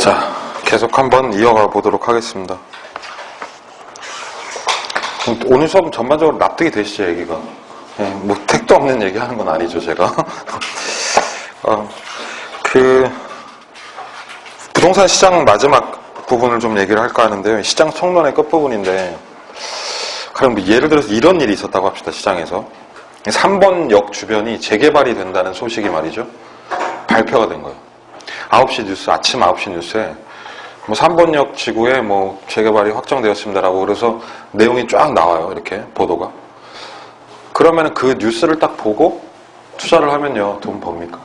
자, 계속 한번 이어가 보도록 하겠습니다. 오늘 수업은 전반적으로 납득이 되시죠, 얘기가? 예, 뭐 택도 없는 얘기 하는 건 아니죠, 제가. 부동산 시장 마지막 부분을 좀 얘기를 할까 하는데요. 시장 총론의 끝부분인데, 그럼 예를 들어서 이런 일이 있었다고 합시다, 시장에서. 3번 역 주변이 재개발이 된다는 소식이 말이죠. 발표가 된 거예요. 9시 뉴스, 아침 9시 뉴스에 3번역 지구에 재개발이 확정되었습니다라고 그래서 내용이 쫙 나와요. 이렇게 보도가. 그러면 그 뉴스를 딱 보고 투자를 하면요. 돈 법니까?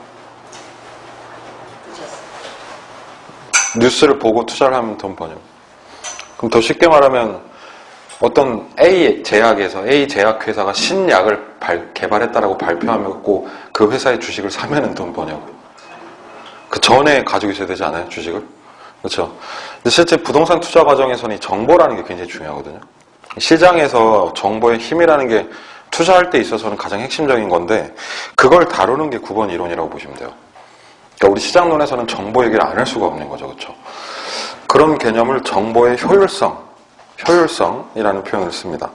뉴스를 보고 투자를 하면 돈 버냐. 그럼 더 쉽게 말하면 어떤 A 제약회사가 신약을 개발했다라고 발표하고 그 회사의 주식을 사면은 돈 버냐고요. 그 전에 가지고 있어야 되지 않아요? 주식을? 그렇죠. 근데 실제 부동산 투자 과정에서는 이 정보라는 게 굉장히 중요하거든요. 시장에서 정보의 힘이라는 게 투자할 때 있어서는 가장 핵심적인 건데 그걸 다루는 게 9번 이론이라고 보시면 돼요. 그러니까 우리 시장론에서는 정보 얘기를 안 할 수가 없는 거죠. 그렇죠. 그런 개념을 정보의 효율성이라는 표현을 씁니다.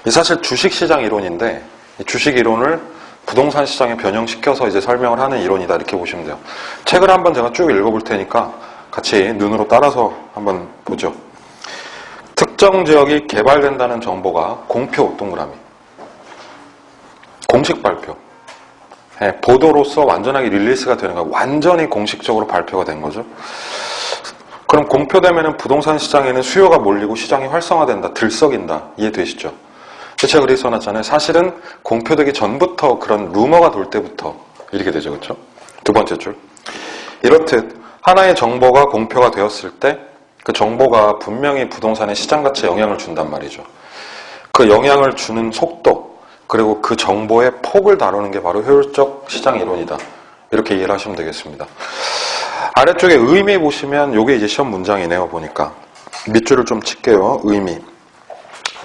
이 사실 주식시장 이론인데 이 주식 이론을 부동산 시장에 변형시켜서 이제 설명을 하는 이론이다 이렇게 보시면 돼요. 책을 한번 제가 쭉 읽어볼 테니까 같이 눈으로 따라서 한번 보죠. 특정 지역이 개발된다는 정보가 공표 동그라미. 공식 발표. 네, 보도로서 완전하게 릴리스가 되는 거예요. 완전히 공식적으로 발표가 된 거죠. 그럼 공표되면 부동산 시장에는 수요가 몰리고 시장이 활성화된다, 들썩인다. 이해되시죠? 제가 그렇게 써놨잖아요. 사실은 공표되기 전부터 그런 루머가 돌 때부터 이렇게 되죠. 그렇죠? 두 번째 줄. 이렇듯 하나의 정보가 공표가 되었을 때 그 정보가 분명히 부동산의 시장 가치에 영향을 준단 말이죠. 그 영향을 주는 속도 그리고 그 정보의 폭을 다루는 게 바로 효율적 시장 이론이다. 이렇게 이해를 하시면 되겠습니다. 아래쪽에 의미 보시면 이게 이제 시험 문장이네요. 보니까 밑줄을 좀 칠게요. 의미.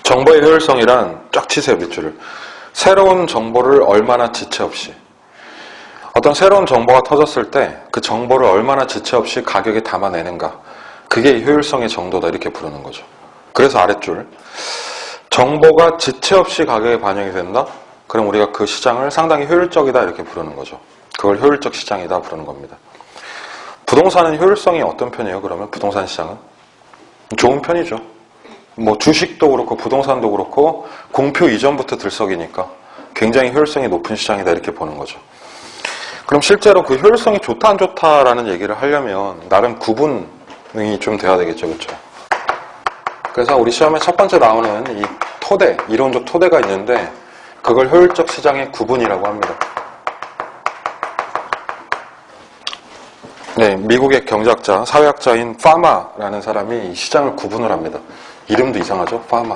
정보의 효율성이란 쫙 치세요. 밑줄을. 새로운 정보를 얼마나 지체 없이 어떤 새로운 정보가 터졌을 때 그 정보를 얼마나 지체 없이 가격에 담아내는가 그게 효율성의 정도다 이렇게 부르는 거죠. 그래서 아랫줄 정보가 지체 없이 가격에 반영이 된다? 그럼 우리가 그 시장을 상당히 효율적이다 이렇게 부르는 거죠. 그걸 효율적 시장이다 부르는 겁니다. 부동산은 효율성이 어떤 편이에요? 그러면 부동산 시장은? 좋은 편이죠. 주식도 그렇고 부동산도 그렇고 공표 이전부터 들썩이니까 굉장히 효율성이 높은 시장이다 이렇게 보는 거죠. 그럼 실제로 그 효율성이 좋다 안 좋다라는 얘기를 하려면 나름 구분이 좀 돼야 되겠죠. 그렇죠? 그래서 우리 시험에 첫 번째 나오는 이 토대, 이론적 토대가 있는데 그걸 효율적 시장의 구분이라고 합니다. 네, 미국의 경제학자, 사회학자인 파마라는 사람이 이 시장을 구분을 합니다. 이름도 이상하죠? 파마.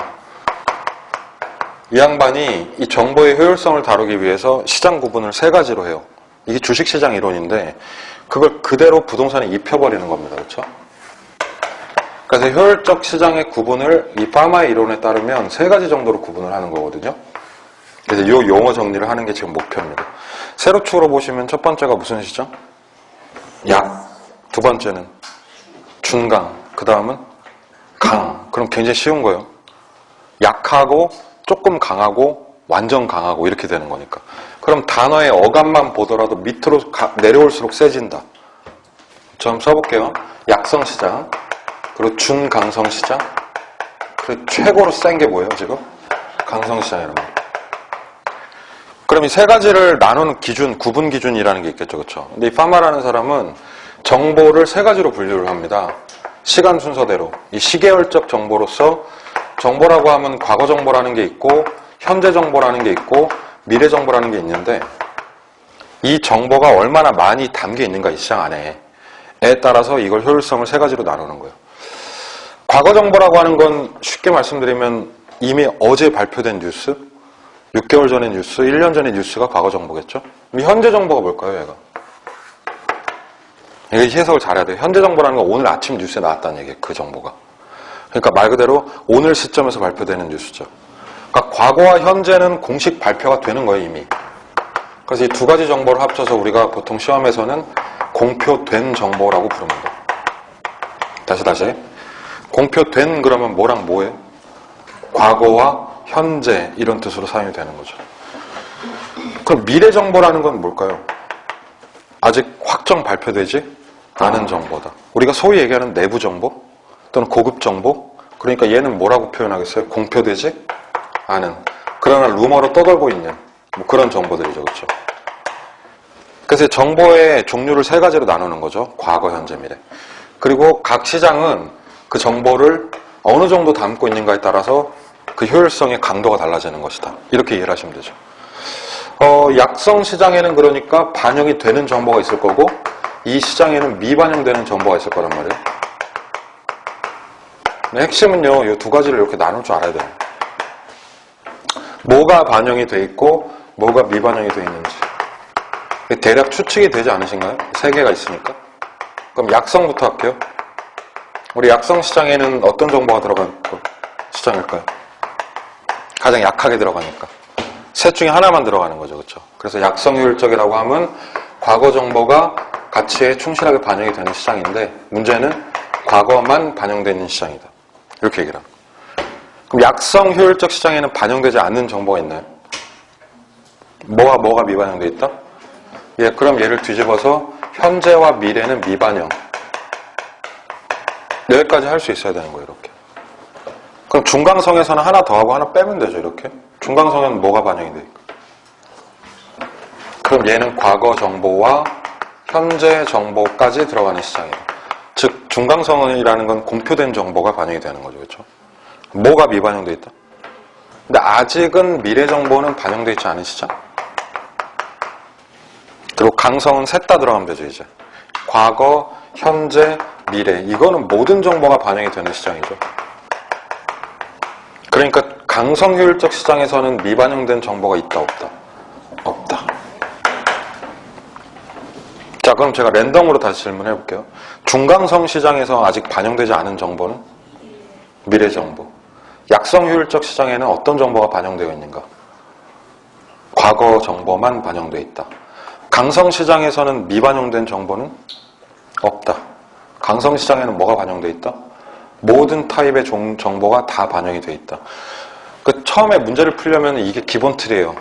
이 양반이 이 정보의 효율성을 다루기 위해서 시장 구분을 3가지로 해요. 이게 주식시장 이론인데 그걸 그대로 부동산에 입혀버리는 겁니다. 그렇죠? 그래서 효율적 시장의 구분을 이 파마의 이론에 따르면 3가지 정도로 구분을 하는 거거든요. 그래서 이 용어 정리를 하는 게 지금 목표입니다. 세로축으로 보시면 첫 번째가 무슨 시장? 약. 두 번째는 중강. 그 다음은 강. 그럼 굉장히 쉬운 거예요. 약하고 조금 강하고 완전 강하고 이렇게 되는 거니까. 그럼 단어의 어감만 보더라도 밑으로 내려올수록 세진다. 좀 써볼게요. 약성시장, 그리고 준강성시장, 그리고 최고로 센 게 뭐예요 지금? 강성시장이란 말이에요. 그럼 이 3가지를 나누는 기준, 구분 기준이라는 게 있겠죠. 그렇죠? 근데 이 파마라는 사람은 정보를 3가지로 분류를 합니다. 시간 순서대로. 이 시계열적 정보로서 정보라고 하면 과거 정보라는 게 있고 현재 정보라는 게 있고 미래 정보라는 게 있는데 이 정보가 얼마나 많이 담겨 있는가 이 시장 안에에 따라서 이걸 효율성을 3가지로 나누는 거예요. 과거 정보라고 하는 건 쉽게 말씀드리면 이미 어제 발표된 뉴스, 6개월 전의 뉴스, 1년 전의 뉴스가 과거 정보겠죠? 현재 정보가 뭘까요, 얘가? 이게 해석을 잘해야 돼요. 현재 정보라는 건 오늘 아침 뉴스에 나왔다는 얘기예요, 그 정보가. 그러니까 말 그대로 오늘 시점에서 발표되는 뉴스죠. 그러니까 과거와 현재는 공식 발표가 되는 거예요, 이미. 그래서 이 2가지 정보를 합쳐서 우리가 보통 시험에서는 공표된 정보라고 부릅니다. 다시. 공표된 그러면 뭐랑 뭐예요? 과거와 현재 이런 뜻으로 사용이 되는 거죠. 그럼 미래 정보라는 건 뭘까요? 아직 확정 발표되지 않은 정보다. 우리가 소위 얘기하는 내부 정보 또는 고급 정보. 그러니까 얘는 뭐라고 표현하겠어요? 공표되지 않은. 그러나 루머로 떠돌고 있는 뭐 그런 정보들이죠. 그렇죠? 그래서 정보의 종류를 세 가지로 나누는 거죠. 과거, 현재, 미래. 그리고 각 시장은 그 정보를 어느 정도 담고 있는가에 따라서 그 효율성의 강도가 달라지는 것이다. 이렇게 이해를 하시면 되죠. 약성 시장에는 그러니까 반영이 되는 정보가 있을 거고 이 시장에는 미반영되는 정보가 있을 거란 말이에요. 핵심은요, 이 두 가지를 이렇게 나눌 줄 알아야 돼요. 뭐가 반영이 돼 있고 뭐가 미반영이 돼 있는지. 대략 추측이 되지 않으신가요? 세 개가 있으니까. 그럼 약성부터 할게요. 우리 약성 시장에는 어떤 정보가 들어간 시장일까요? 가장 약하게 들어가니까. 셋 중에 하나만 들어가는 거죠. 그렇죠? 그래서 약성 효율적이라고 하면 과거 정보가 가치에 충실하게 반영이 되는 시장인데 문제는 과거만 반영되는 시장이다. 이렇게 얘기를 합니다. 그럼 약성 효율적 시장에는 반영되지 않는 정보가 있나요? 뭐가 미반영되어 있다? 예, 그럼 얘를 뒤집어서 현재와 미래는 미반영. 여기까지 할 수 있어야 되는 거예요. 이렇게. 그럼 중강성에서는 하나 더하고 하나 빼면 되죠. 이렇게. 중강성에는 뭐가 반영이 돼 있고. 그럼 얘는 과거 정보와 현재 정보까지 들어가는 시장이다. 즉 중강성이라는 건 공표된 정보가 반영이 되는 거죠. 그렇죠? 뭐가 미반영돼 있다? 근데 아직은 미래 정보는 반영돼 있지 않은 시장. 그리고 강성은 셋 다 들어가면 되죠. 이제 과거, 현재, 미래. 이거는 모든 정보가 반영이 되는 시장이죠. 그러니까 강성 효율적 시장에서는 미반영된 정보가 있다, 없다? 없다. 자, 그럼 제가 랜덤으로 다시 질문해 볼게요. 중강성 시장에서 아직 반영되지 않은 정보는 미래 정보. 약성 효율적 시장에는 어떤 정보가 반영되어 있는가? 과거 정보만 반영되어 있다. 강성 시장에서는 미반영된 정보는 없다. 강성 시장에는 뭐가 반영되어 있다? 모든 타입의 정보가 다 반영이 되어 있다. 처음에 문제를 풀려면 이게 기본 틀이에요.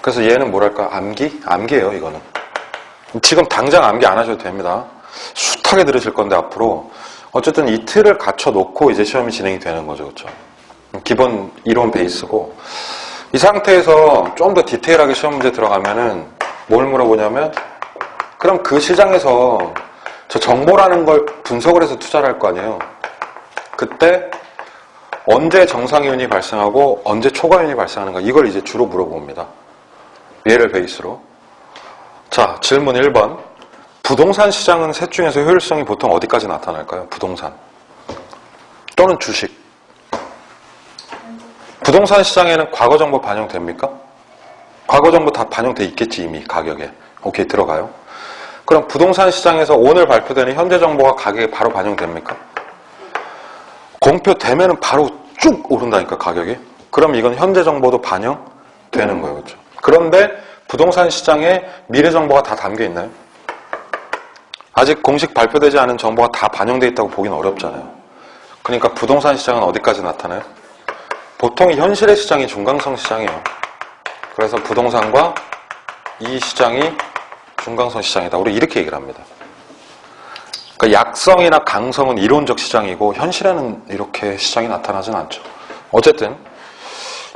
그래서 얘는 뭐랄까? 암기예요, 이거는. 지금 당장 암기 안 하셔도 됩니다. 숱하게 들으실 건데 앞으로 어쨌든 이 틀을 갖춰 놓고 이제 시험이 진행이 되는 거죠. 그렇죠? 기본 이론 베이스고 이 상태에서 좀 더 디테일하게 시험 문제 들어가면은 뭘 물어보냐면 그럼 그 시장에서 저 정보라는 걸 분석을 해서 투자를 할 거 아니에요. 그때 언제 정상이윤이 발생하고 언제 초과이윤이 발생하는가 이걸 이제 주로 물어봅니다. 얘를 베이스로. 자, 질문 1번. 부동산 시장은 셋 중에서 효율성이 보통 어디까지 나타날까요? 부동산 또는 주식. 부동산 시장에는 과거 정보 반영됩니까? 과거 정보 다 반영돼 있겠지 이미 가격에. 오케이, 들어가요. 그럼 부동산 시장에서 오늘 발표되는 현재 정보가 가격에 바로 반영됩니까? 공표되면은 바로 쭉 오른다니까 가격이. 그럼 이건 현재 정보도 반영되는 거예요. 그렇죠? 그런데 부동산 시장에 미래 정보가 다 담겨 있나요? 아직 공식 발표되지 않은 정보가 다 반영되어 있다고 보기는 어렵잖아요. 그러니까 부동산 시장은 어디까지 나타나요? 보통 현실의 시장이 중강성 시장이에요. 그래서 부동산과 이 시장이 중강성 시장이다. 우리 이렇게 얘기를 합니다. 그러니까 약성이나 강성은 이론적 시장이고 현실에는 이렇게 시장이 나타나진 않죠. 어쨌든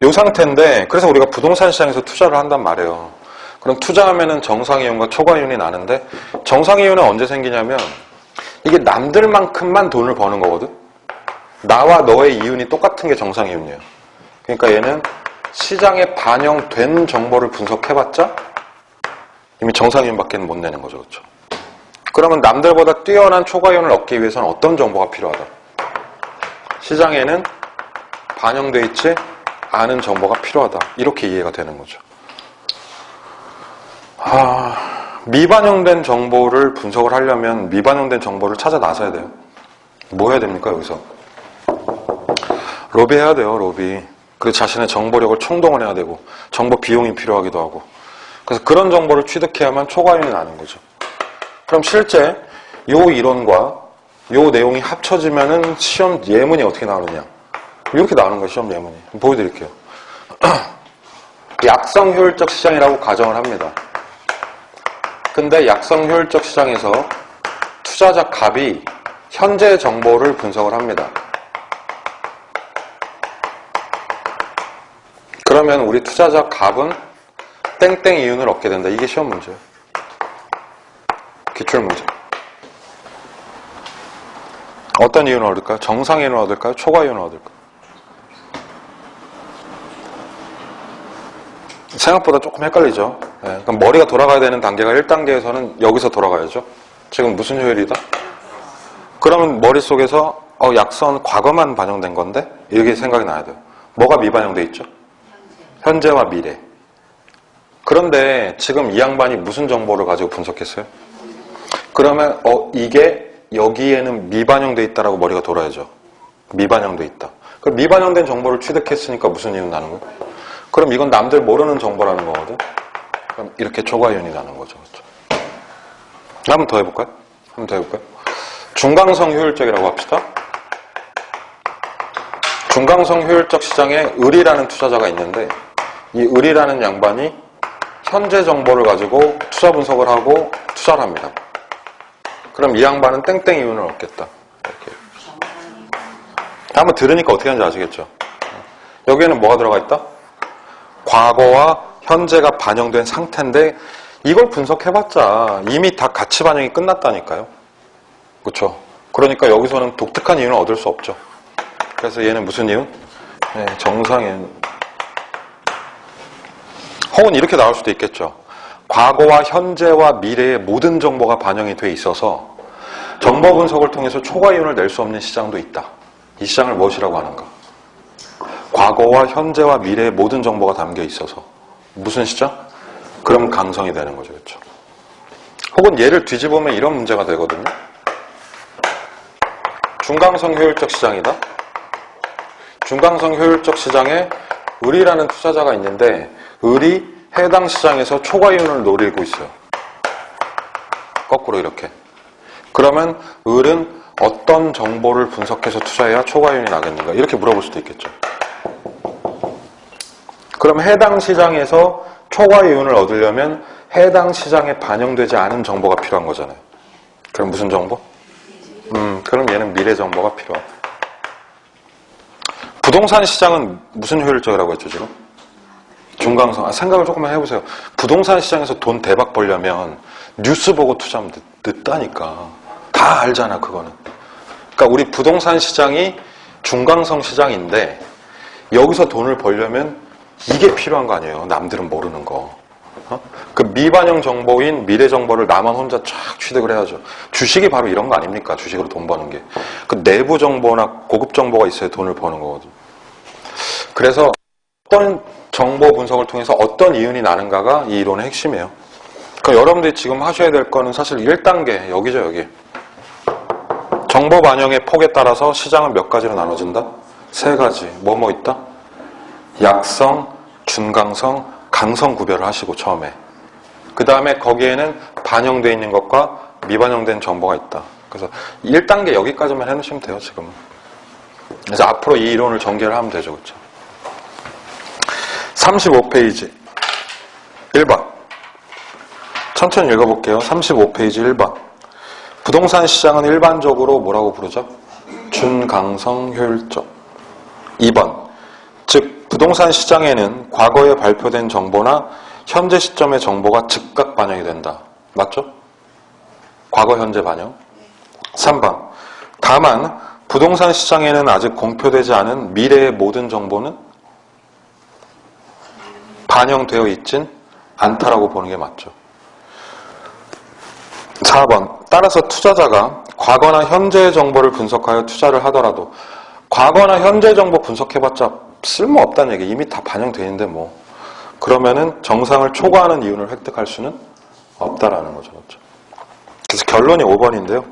이 상태인데 그래서 우리가 부동산 시장에서 투자를 한단 말이에요. 그럼 투자하면은 정상이윤과 초과이윤이 나는데 정상이윤은 언제 생기냐면 이게 남들만큼만 돈을 버는 거거든. 나와 너의 이윤이 똑같은 게 정상이윤이에요. 그러니까 얘는 시장에 반영된 정보를 분석해봤자 이미 정상이윤밖에 못 내는 거죠. 그렇죠? 그러면 남들보다 뛰어난 초과이윤을 얻기 위해서는 어떤 정보가 필요하다? 시장에는 반영되어 있지 않은 정보가 필요하다. 이렇게 이해가 되는 거죠. 미반영된 정보를 분석을 하려면 미반영된 정보를 찾아 나서야 돼요. 뭐 해야 됩니까 여기서? 로비해야 돼요. 로비. 그 자신의 정보력을 총동원 해야 되고 정보 비용이 필요하기도 하고 그래서 그런 정보를 취득해야만 초과이윤이 나는 거죠. 그럼 실제 이 이론과 요 내용이 합쳐지면은 시험 예문이 어떻게 나오느냐. 이렇게 나오는 거예요, 시험 예문이. 보여드릴게요. 약성 효율적 시장이라고 가정을 합니다. 근데 약성 효율적 시장에서 투자자 갑이 현재 정보를 분석을 합니다. 그러면 우리 투자자 갑은 땡땡 이윤을 얻게 된다. 이게 시험 문제예요. 기출 문제. 어떤 이윤을 얻을까요? 정상 이윤을 얻을까요? 초과 이윤을 얻을까요? 생각보다 조금 헷갈리죠. 네, 그럼 머리가 돌아가야 되는 단계가 1단계에서는 여기서 돌아가야죠. 지금 무슨 효율이다? 그러면 머릿속에서 약선 과거만 반영된 건데? 이렇게 생각이 나야 돼요. 뭐가 미반영돼 있죠? 현재와 미래. 그런데 지금 이 양반이 무슨 정보를 가지고 분석했어요? 그러면 이게 여기에는 미반영돼 있다라고 머리가 돌아야죠. 미반영돼 있다. 그럼 미반영된 정보를 취득했으니까 무슨 이윤 나는 거예요? 그럼 이건 남들 모르는 정보라는 거거든. 그럼 이렇게 초과이윤이 나는 거죠. 그렇죠? 한 번 더 해볼까요? 중강성 효율적이라고 합시다. 중강성 효율적 시장에 을이라는 투자자가 있는데 이 을이라는 양반이 현재 정보를 가지고 투자 분석을 하고 투자를 합니다. 그럼 이 양반은 땡땡 이윤을 얻겠다. 이렇게. 한번 들으니까 어떻게 하는지 아시겠죠? 여기에는 뭐가 들어가 있다? 과거와 현재가 반영된 상태인데 이걸 분석해봤자 이미 다 가치 반영이 끝났다니까요. 그렇죠? 그러니까 여기서는 독특한 이윤을 얻을 수 없죠. 그래서 얘는 무슨 이윤? 네, 정상 이윤. 혹은 이렇게 나올 수도 있겠죠. 과거와 현재와 미래의 모든 정보가 반영이 돼 있어서 정보 분석을 통해서 초과 이윤을 낼 수 없는 시장도 있다. 이 시장을 무엇이라고 하는가? 과거와 현재와 미래의 모든 정보가 담겨 있어서 무슨 시장? 그럼 강성이 되는 거죠. 그렇죠? 혹은 얘를 뒤집으면 이런 문제가 되거든요. 중강성 효율적 시장이다. 중강성 효율적 시장에 을이라는 투자자가 있는데 을이 해당 시장에서 초과 이윤을 노리고 있어요. 거꾸로 이렇게. 그러면 을은 어떤 정보를 분석해서 투자해야 초과 이윤이 나겠는가? 이렇게 물어볼 수도 있겠죠. 그럼 해당 시장에서 초과 이윤을 얻으려면 해당 시장에 반영되지 않은 정보가 필요한 거잖아요. 그럼 무슨 정보? 그럼 얘는 미래 정보가 필요하다. 부동산 시장은 무슨 효율적이라고 했죠, 지금? 중강성. 생각을 조금만 해보세요. 부동산 시장에서 돈 대박 벌려면 뉴스 보고 투자하면 늦다니까. 다 알잖아, 그거는. 그러니까 우리 부동산 시장이 중강성 시장인데 여기서 돈을 벌려면 이게 필요한 거 아니에요. 남들은 모르는 거. 그 미반영 정보인 미래 정보를 나만 혼자 쫙 취득을 해야죠. 주식이 바로 이런 거 아닙니까? 주식으로 돈 버는 게. 그 내부 정보나 고급 정보가 있어야 돈을 버는 거거든요. 그래서 어떤 정보 분석을 통해서 어떤 이윤이 나는가가 이 이론의 핵심이에요. 그러니까 여러분들이 지금 하셔야 될 거는 사실 1단계, 여기죠, 여기. 정보 반영의 폭에 따라서 시장은 몇 가지로 나눠진다? 3가지. 뭐뭐 있다? 약성, 준강성, 강성 구별을 하시고 처음에. 그 다음에 거기에는 반영되어 있는 것과 미반영된 정보가 있다. 그래서 1단계 여기까지만 해놓으시면 돼요, 지금은. 그래서 앞으로 이 이론을 전개를 하면 되죠, 그렇죠? 35페이지 1번. 천천히 읽어볼게요. 35페이지 1번. 부동산 시장은 일반적으로 뭐라고 부르죠? 준강성 효율적. 2번. 즉 부동산 시장에는 과거에 발표된 정보나 현재 시점의 정보가 즉각 반영이 된다. 맞죠? 과거 현재 반영. 3번. 다만 부동산 시장에는 아직 공표되지 않은 미래의 모든 정보는 반영되어 있진 않다라고 보는 게 맞죠. 4번. 따라서 투자자가 과거나 현재의 정보를 분석하여 투자를 하더라도 과거나 현재 정보 분석해봤자 쓸모없다는 얘기. 이미 다 반영되어 있는데 뭐. 그러면은 정상을 초과하는 이윤을 획득할 수는 없다라는 거죠. 그렇죠? 그래서 결론이 5번인데요.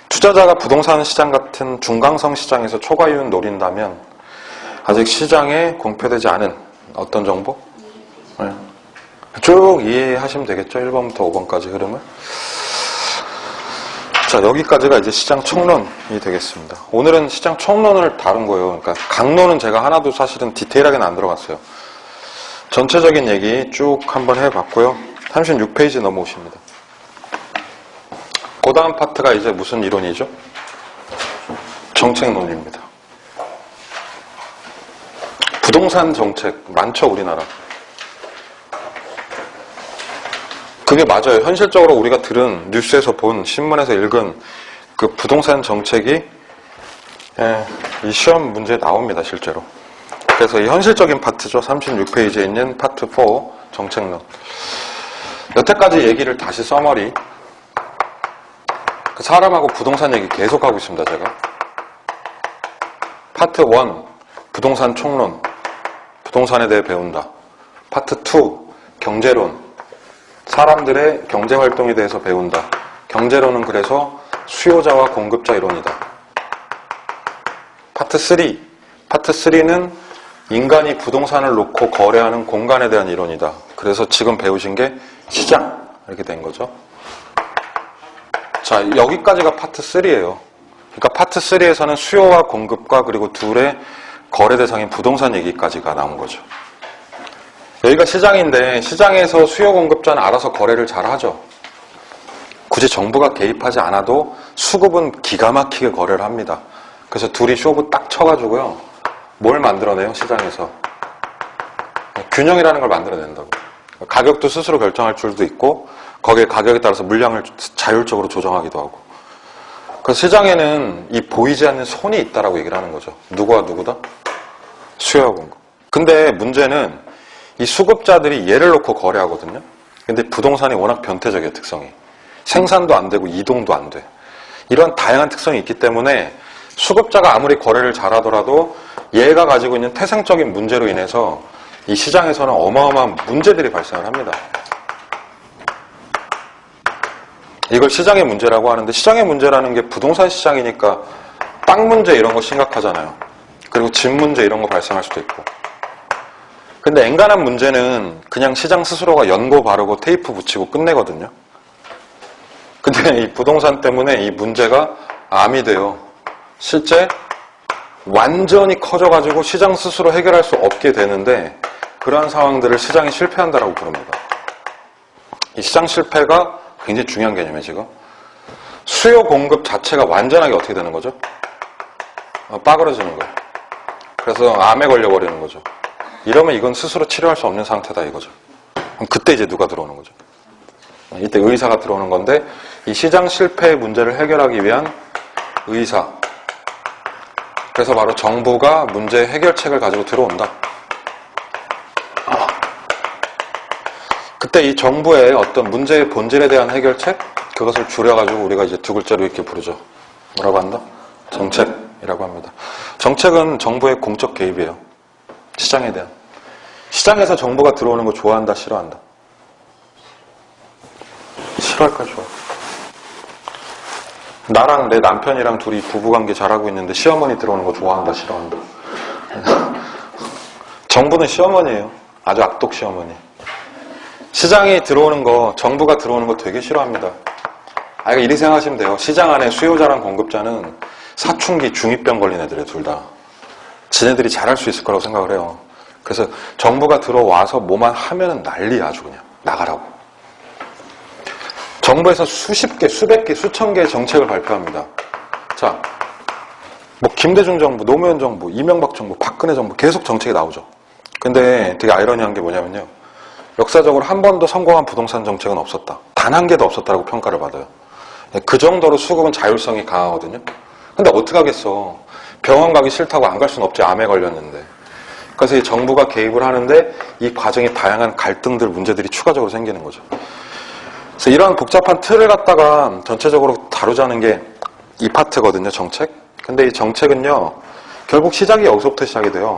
투자자가 부동산 시장 같은 중강성 시장에서 초과 이윤 노린다면 아직 시장에 공표되지 않은 어떤 정보? 네. 쭉 이해하시면 되겠죠. 1번부터 5번까지 흐름을. 자, 여기까지가 이제 시장 총론이 되겠습니다. 오늘은 시장 총론을 다룬 거예요. 그러니까 강론은 제가 하나도 사실은 디테일하게는 안 들어갔어요. 전체적인 얘기 쭉 한번 해봤고요. 36페이지 넘어오십니다. 그 다음 파트가 이제 무슨 이론이죠? 정책론입니다. 부동산 정책 많죠, 우리나라. 그게 맞아요. 현실적으로 우리가 들은 뉴스에서 본 신문에서 읽은 그 부동산 정책이 이 시험 문제에 나옵니다, 실제로. 그래서 이 현실적인 파트죠. 36페이지에 있는 파트 4 정책론. 여태까지 얘기를 다시 써머리. 그 사람하고 부동산 얘기 계속하고 있습니다, 제가. 파트 1 부동산 총론. 부동산에 대해 배운다. 파트 2 경제론. 사람들의 경제활동에 대해서 배운다. 경제론은 그래서 수요자와 공급자 이론이다. 파트 3. 파트 3는 인간이 부동산을 놓고 거래하는 공간에 대한 이론이다. 그래서 지금 배우신 게 시장. 이렇게 된 거죠. 자, 여기까지가 파트 3예요. 그러니까 파트 3에서는 수요와 공급과 그리고 둘의 거래 대상인 부동산 얘기까지가 나온 거죠. 여기가 시장인데 시장에서 수요 공급자는 알아서 거래를 잘 하죠. 굳이 정부가 개입하지 않아도 수급은 기가 막히게 거래를 합니다. 그래서 둘이 쇼부 딱 쳐가지고요. 뭘 만들어내요? 시장에서. 균형이라는 걸 만들어낸다고. 가격도 스스로 결정할 줄도 있고 거기에 가격에 따라서 물량을 자율적으로 조정하기도 하고. 그래서 시장에는 이 보이지 않는 손이 있다라고 얘기를 하는 거죠. 누구와 누구다? 수요와 공급. 근데 문제는 이 수급자들이 얘를 놓고 거래하거든요. 근데 부동산이 워낙 변태적이에요, 특성이. 생산도 안 되고 이동도 안 돼. 이런 다양한 특성이 있기 때문에 수급자가 아무리 거래를 잘하더라도 얘가 가지고 있는 태생적인 문제로 인해서 이 시장에서는 어마어마한 문제들이 발생을 합니다. 이걸 시장의 문제라고 하는데 시장의 문제라는 게 부동산 시장이니까 땅 문제 이런 거 심각하잖아요. 그리고 집 문제 이런 거 발생할 수도 있고. 근데 엔간한 문제는 그냥 시장 스스로가 연고 바르고 테이프 붙이고 끝내거든요. 근데 이 부동산 때문에 이 문제가 암이 돼요. 실제 완전히 커져가지고 시장 스스로 해결할 수 없게 되는데 그러한 상황들을 시장이 실패한다라고 부릅니다. 이 시장 실패가 굉장히 중요한 개념이에요, 지금. 수요 공급 자체가 완전하게 어떻게 되는 거죠? 빠그러지는 거예요. 그래서 암에 걸려버리는 거죠. 이러면 이건 스스로 치료할 수 없는 상태다 이거죠. 그럼 그때 이제 누가 들어오는 거죠? 이때 의사가 들어오는 건데 이 시장 실패의 문제를 해결하기 위한 의사. 그래서 바로 정부가 문제 해결책을 가지고 들어온다. 그때 이 정부의 어떤 문제의 본질에 대한 해결책? 그것을 줄여가지고 우리가 이제 두 글자로 이렇게 부르죠. 뭐라고 한다? 정책이라고 합니다. 정책은 정부의 공적 개입이에요. 시장에 대한. 시장에서 정부가 들어오는 거 좋아한다, 싫어한다? 싫어할까, 좋아? 나랑 내 남편이랑 둘이 부부관계 잘하고 있는데 시어머니 들어오는 거 좋아한다, 싫어한다? 정부는 시어머니예요. 아주 악독 시어머니. 시장이 들어오는 거, 정부가 들어오는 거 되게 싫어합니다. 그러니까 이렇게 생각하시면 돼요. 시장 안에 수요자랑 공급자는 사춘기, 중2병 걸린 애들이에요, 둘 다. 지네들이 잘할 수 있을 거라고 생각을 해요. 그래서 정부가 들어와서 뭐만 하면은 난리야, 아주 그냥. 나가라고. 정부에서 수십 개, 수백 개, 수천 개의 정책을 발표합니다. 자, 뭐 김대중 정부, 노무현 정부, 이명박 정부, 박근혜 정부 계속 정책이 나오죠. 근데 되게 아이러니한 게 뭐냐면요. 역사적으로 한 번도 성공한 부동산 정책은 없었다. 단 한 개도 없었다라고 평가를 받아요. 그 정도로 수급은 자율성이 강하거든요. 근데 어떡하겠어. 병원 가기 싫다고 안 갈 수는 없지. 암에 걸렸는데. 그래서 이 정부가 개입을 하는데 이 과정에 다양한 갈등들, 문제들이 추가적으로 생기는 거죠. 그래서 이러한 복잡한 틀을 갖다가 전체적으로 다루자는 게 이 파트거든요, 정책. 근데 이 정책은요, 결국 시작이 여기서부터 시작이 돼요.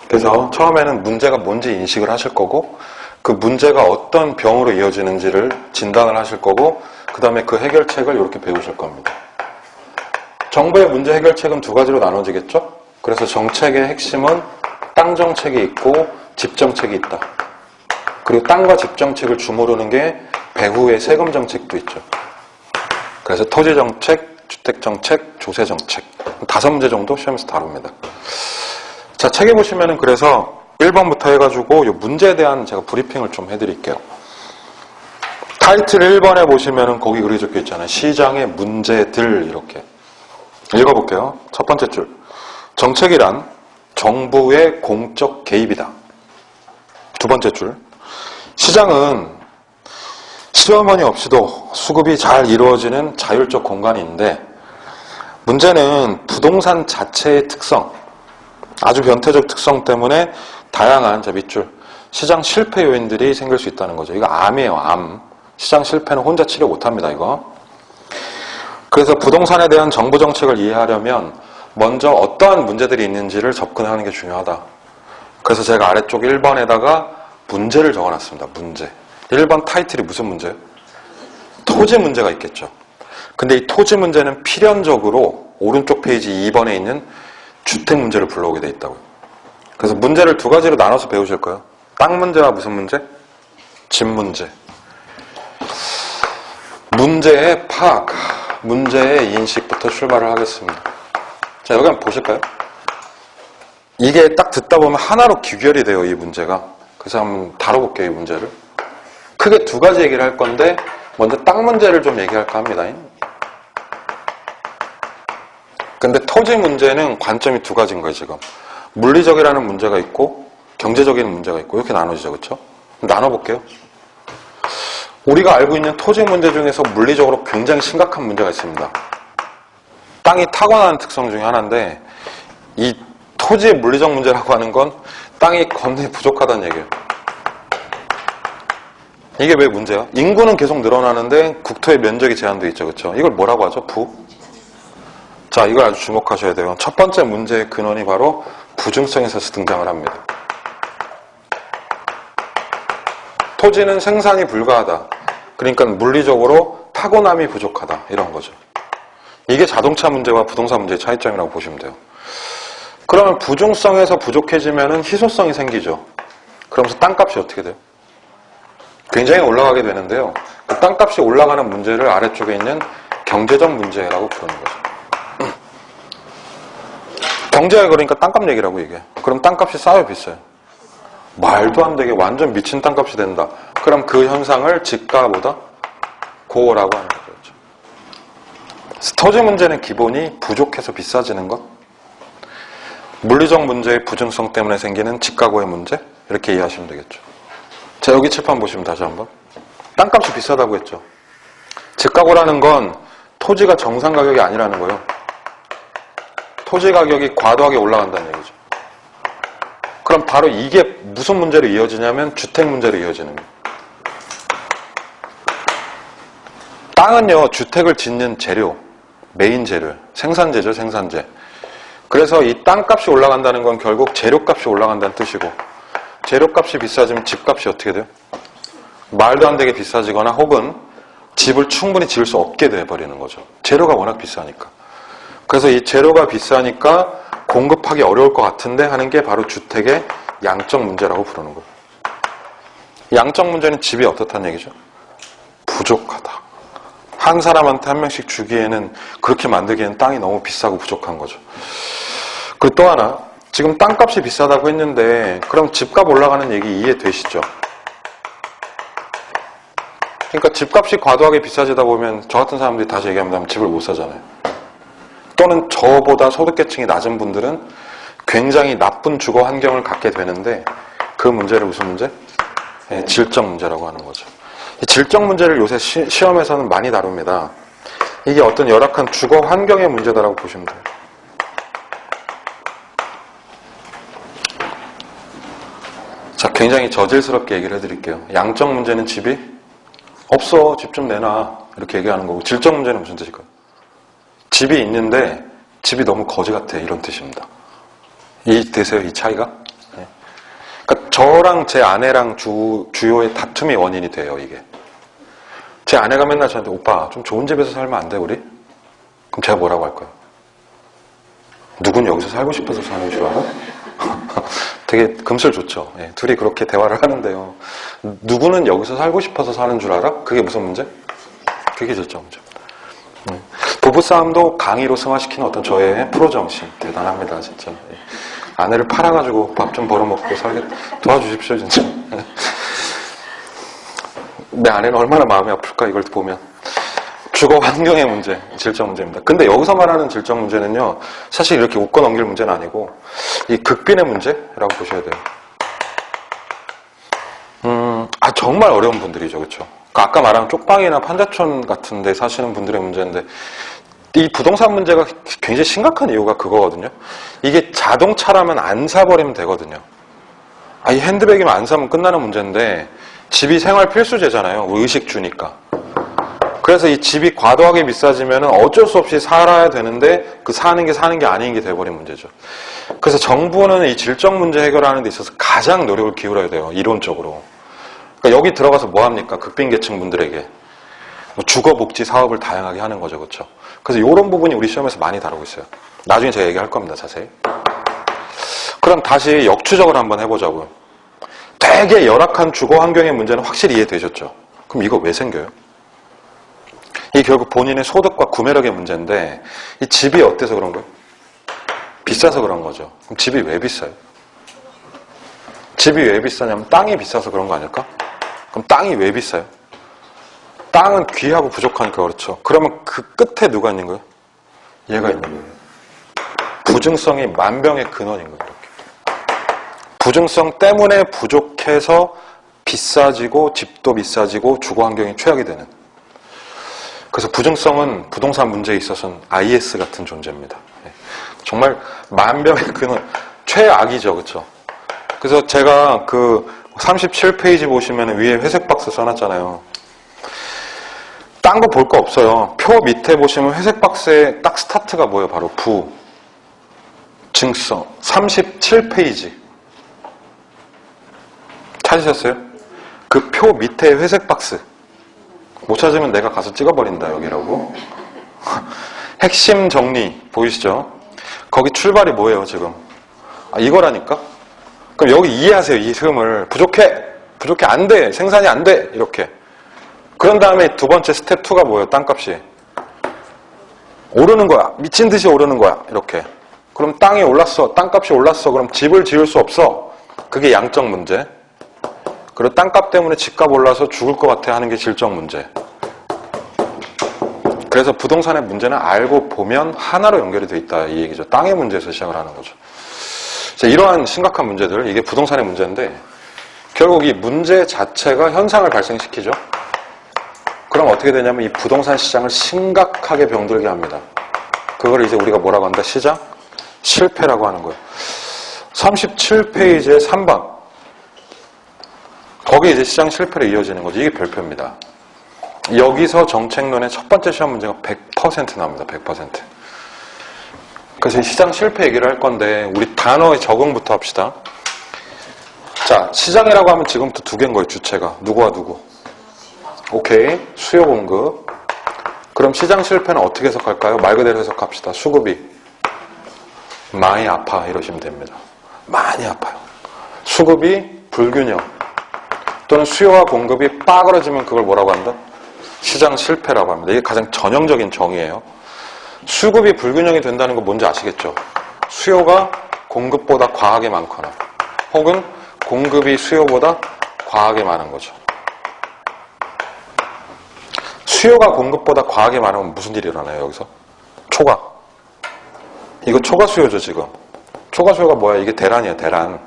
그래서 처음에는 문제가 뭔지 인식을 하실 거고, 그 문제가 어떤 병으로 이어지는지를 진단을 하실 거고, 그 다음에 그 해결책을 이렇게 배우실 겁니다. 정부의 문제 해결책은 두 가지로 나눠지겠죠? 그래서 정책의 핵심은 땅 정책이 있고 집 정책이 있다. 그리고 땅과 집 정책을 주무르는 게 배후의 세금 정책도 있죠. 그래서 토지정책, 주택정책, 조세정책 5문제 정도 시험에서 다룹니다. 자, 책에 보시면은 그래서 1번부터 해가지고 이 문제에 대한 제가 브리핑을 좀 해드릴게요. 타이틀 1번에 보시면은 거기 그렇게 적혀 있잖아요. 시장의 문제들 이렇게. 읽어볼게요. 첫 번째 줄. 정책이란 정부의 공적 개입이다. 두 번째 줄. 시장은 시어머니 없이도 수급이 잘 이루어지는 자율적 공간인데 문제는 부동산 자체의 특성, 아주 변태적 특성 때문에 다양한 저 밑줄 시장 실패 요인들이 생길 수 있다는 거죠. 이거 암이에요. 암. 시장 실패는 혼자 치료 못합니다. 이거. 그래서 부동산에 대한 정부 정책을 이해하려면 먼저 어떠한 문제들이 있는지를 접근하는 게 중요하다. 그래서 제가 아래쪽 1번에다가 문제를 적어놨습니다. 문제. 1번 타이틀이 무슨 문제예요? 토지 문제가 있겠죠. 근데 이 토지 문제는 필연적으로 오른쪽 페이지 2번에 있는 주택 문제를 불러오게 돼 있다고요. 그래서 문제를 두 가지로 나눠서 배우실 거예요. 땅 문제와 무슨 문제? 집 문제. 문제의 파악, 문제의 인식부터 출발을 하겠습니다. 자, 여기 한번 보실까요? 이게 딱 듣다 보면 하나로 귀결이 돼요, 이 문제가. 그래서 한번 다뤄볼게요, 이 문제를. 크게 두 가지 얘기를 할 건데 먼저 땅 문제를 좀 얘기할까 합니다. 근데 토지 문제는 관점이 두 가지인 거예요, 지금. 물리적이라는 문제가 있고 경제적인 문제가 있고 이렇게 나눠지죠, 그렇죠? 나눠볼게요. 우리가 알고 있는 토지 문제 중에서 물리적으로 굉장히 심각한 문제가 있습니다. 땅이 타고나는 특성 중에 하나인데 이 토지의 물리적 문제라고 하는 건 땅이 겁나 부족하다는 얘기예요. 이게 왜 문제야? 인구는 계속 늘어나는데 국토의 면적이 제한되어 있죠, 그렇죠? 이걸 뭐라고 하죠? 자, 이걸 아주 주목하셔야 돼요. 첫 번째 문제의 근원이 바로 부증성에서 등장을 합니다. 토지는 생산이 불가하다. 그러니까 물리적으로 타고남이 부족하다. 이런 거죠. 이게 자동차 문제와 부동산 문제의 차이점이라고 보시면 돼요. 그러면 부중성에서 부족해지면 희소성이 생기죠. 그러면서 땅값이 어떻게 돼요? 굉장히 올라가게 되는데요. 그 땅값이 올라가는 문제를 아래쪽에 있는 경제적 문제라고 부르는 거죠. 경제가 그러니까 땅값 얘기라고 얘기해. 그럼 땅값이 싸요, 비싸요? 말도 안 되게 완전 미친 땅값이 된다. 그럼 그 현상을 지가보다 고라고 하는 거죠. 토지 문제는 기본이 부족해서 비싸지는 것. 물리적 문제의 부증성 때문에 생기는 지가고의 문제. 이렇게 이해하시면 되겠죠. 자, 여기 칠판 보시면 다시 한번. 땅값이 비싸다고 했죠. 지가고라는 건 토지가 정상 가격이 아니라는 거예요. 토지 가격이 과도하게 올라간다는 얘기죠. 그럼 바로 이게 무슨 문제로 이어지냐면 주택 문제로 이어지는 거예요. 땅은요, 주택을 짓는 재료, 메인 재료, 생산재죠, 생산재. 그래서 이 땅값이 올라간다는 건 결국 재료값이 올라간다는 뜻이고, 재료값이 비싸지면 집값이 어떻게 돼요? 말도 안 되게 비싸지거나 혹은 집을 충분히 지을 수 없게 돼버리는 거죠. 재료가 워낙 비싸니까. 그래서 이 재료가 비싸니까 공급하기 어려울 것 같은데 하는 게 바로 주택의 양적 문제라고 부르는 거예요. 양적 문제는 집이 어떻다는 얘기죠? 부족하다. 한 사람한테 한 명씩 주기에는 그렇게 만들기에는 땅이 너무 비싸고 부족한 거죠. 그리고 또 하나, 지금 땅값이 비싸다고 했는데 그럼 집값 올라가는 얘기 이해되시죠? 그러니까 집값이 과도하게 비싸지다 보면 저 같은 사람들이 다시 얘기하면 집을 못 사잖아요. 또는 저보다 소득계층이 낮은 분들은 굉장히 나쁜 주거 환경을 갖게 되는데 그 문제를 무슨 문제? 네, 질적 문제라고 하는 거죠. 이 질적 문제를 요새 시험에서는 많이 다룹니다. 이게 어떤 열악한 주거 환경의 문제다라고 보시면 돼요. 자, 굉장히 저질스럽게 얘기를 해드릴게요. 양적 문제는 집이 없어, 집 좀 내놔 이렇게 얘기하는 거고, 질적 문제는 무슨 뜻일까요? 집이 있는데 집이 너무 거지 같아, 이런 뜻입니다. 이해되세요? 이 차이가? 네. 그러니까 저랑 제 아내랑 주요의 다툼의 원인이 돼요, 이게. 제 아내가 맨날 저한테 오빠 좀 좋은 집에서 살면 안 돼, 우리? 그럼 제가 뭐라고 할까요? 누군 여기서 살고 싶어서 사는 줄 알아? 되게 금슬 좋죠. 예, 둘이 그렇게 대화를 하는데요. 누구는 여기서 살고 싶어서 사는 줄 알아? 그게 무슨 문제? 그게 질적 문제. 부부싸움도 강의로 승화시키는 어떤 저의 프로정신. 대단합니다, 진짜. 아내를 팔아가지고 밥 좀 벌어먹고 살겠다. 도와주십시오, 진짜. 내 아내는 얼마나 마음이 아플까, 이걸 보면. 주거 환경의 문제, 질적 문제입니다. 근데 여기서 말하는 질적 문제는요, 사실 이렇게 웃고 넘길 문제는 아니고, 이 극빈의 문제라고 보셔야 돼요. 정말 어려운 분들이죠, 그렇죠? 아까 말한 쪽방이나 판자촌 같은 데 사시는 분들의 문제인데, 이 부동산 문제가 굉장히 심각한 이유가 그거거든요. 이게 자동차라면 안 사버리면 되거든요. 이 핸드백이면 안 사면 끝나는 문제인데, 집이 생활 필수제잖아요. 의식 주니까. 그래서 이 집이 과도하게 비싸지면 어쩔 수 없이 살아야 되는데 그 사는 게 아닌 게 돼버린 문제죠. 그래서 정부는 이 질적 문제 해결하는 데 있어서 가장 노력을 기울여야 돼요. 이론적으로. 그러니까 여기 들어가서 뭐 합니까? 극빈계층 분들에게. 주거복지 사업을 다양하게 하는 거죠. 그렇죠? 그래서 이런 부분이 우리 시험에서 많이 다루고 있어요. 나중에 제가 얘기할 겁니다. 자세히. 그럼 다시 역추적을 한번 해보자고요. 되게 열악한 주거 환경의 문제는 확실히 이해되셨죠? 그럼 이거 왜 생겨요? 이 결국 본인의 소득과 구매력의 문제인데 이 집이 어때서 그런 거예요? 비싸서 그런 거죠. 그럼 집이 왜 비싸요? 집이 왜 비싸냐면 땅이 비싸서 그런 거 아닐까? 그럼 땅이 왜 비싸요? 땅은 귀하고 부족하니까 그렇죠. 그러면 그 끝에 누가 있는 거예요? 얘가 있는 거예요. 부증성이 만병의 근원인 거예요. 이렇게. 부증성 때문에 부족해서 비싸지고 집도 비싸지고 주거 환경이 최악이 되는. 그래서 부증성은 부동산 문제에 있어서는 IS 같은 존재입니다. 정말 만병의 근원, 최악이죠. 그렇죠? 그래서 제가 그 37페이지 보시면 위에 회색 박스 써놨잖아요. 딴 거 볼 거 없어요. 표 밑에 보시면 회색 박스에 딱 스타트가 뭐예요? 바로 부증성 37페이지 찾으셨어요? 그 표 밑에 회색 박스 못 찾으면 내가 가서 찍어버린다 여기라고. 핵심 정리 보이시죠? 거기 출발이 뭐예요 지금? 이거라니까? 그럼 여기 이해하세요. 이 흐름을. 부족해 안 돼, 생산이 안 돼 이렇게. 그런 다음에 두 번째 스텝 2가 뭐예요? 땅값이 오르는 거야. 미친 듯이 오르는 거야 이렇게. 그럼 땅이 올랐어, 땅값이 올랐어. 그럼 집을 지을 수 없어. 그게 양적 문제. 그리고 땅값 때문에 집값 올라서 죽을 것 같아 하는 게 질적 문제. 그래서 부동산의 문제는 알고 보면 하나로 연결이 돼 있다 이 얘기죠. 땅의 문제에서 시작을 하는 거죠. 이러한 심각한 문제들, 이게 부동산의 문제인데 결국 이 문제 자체가 현상을 발생시키죠. 그럼 어떻게 되냐면 이 부동산 시장을 심각하게 병들게 합니다. 그걸 이제 우리가 뭐라고 한다? 시장 실패라고 하는 거예요. 37페이지의 3번. 거기에 이제 시장 실패로 이어지는 거죠. 이게 별표입니다. 여기서 정책론의 첫 번째 시험 문제가 100% 나옵니다. 100%. 그래서 시장 실패 얘기를 할 건데 우리 단어의 적응부터 합시다. 자, 시장이라고 하면 지금부터 두 개인 거예요. 주체가. 누구와 누구? 오케이. 수요 공급. 그럼 시장 실패는 어떻게 해석할까요? 말 그대로 해석합시다. 수급이 많이 아파 이러시면 됩니다. 많이 아파요. 수급이 불균형 또는 수요와 공급이 빠그러지면 그걸 뭐라고 한다? 시장 실패라고 합니다. 이게 가장 전형적인 정의예요. 수급이 불균형이 된다는 거 뭔지 아시겠죠? 수요가 공급보다 과하게 많거나 혹은 공급이 수요보다 과하게 많은 거죠. 수요가 공급보다 과하게 많으면 무슨 일이 일어나요? 여기서 초과. 이거 초과 수요죠 지금. 초과 수요가 뭐야? 이게 대란이에요. 대란.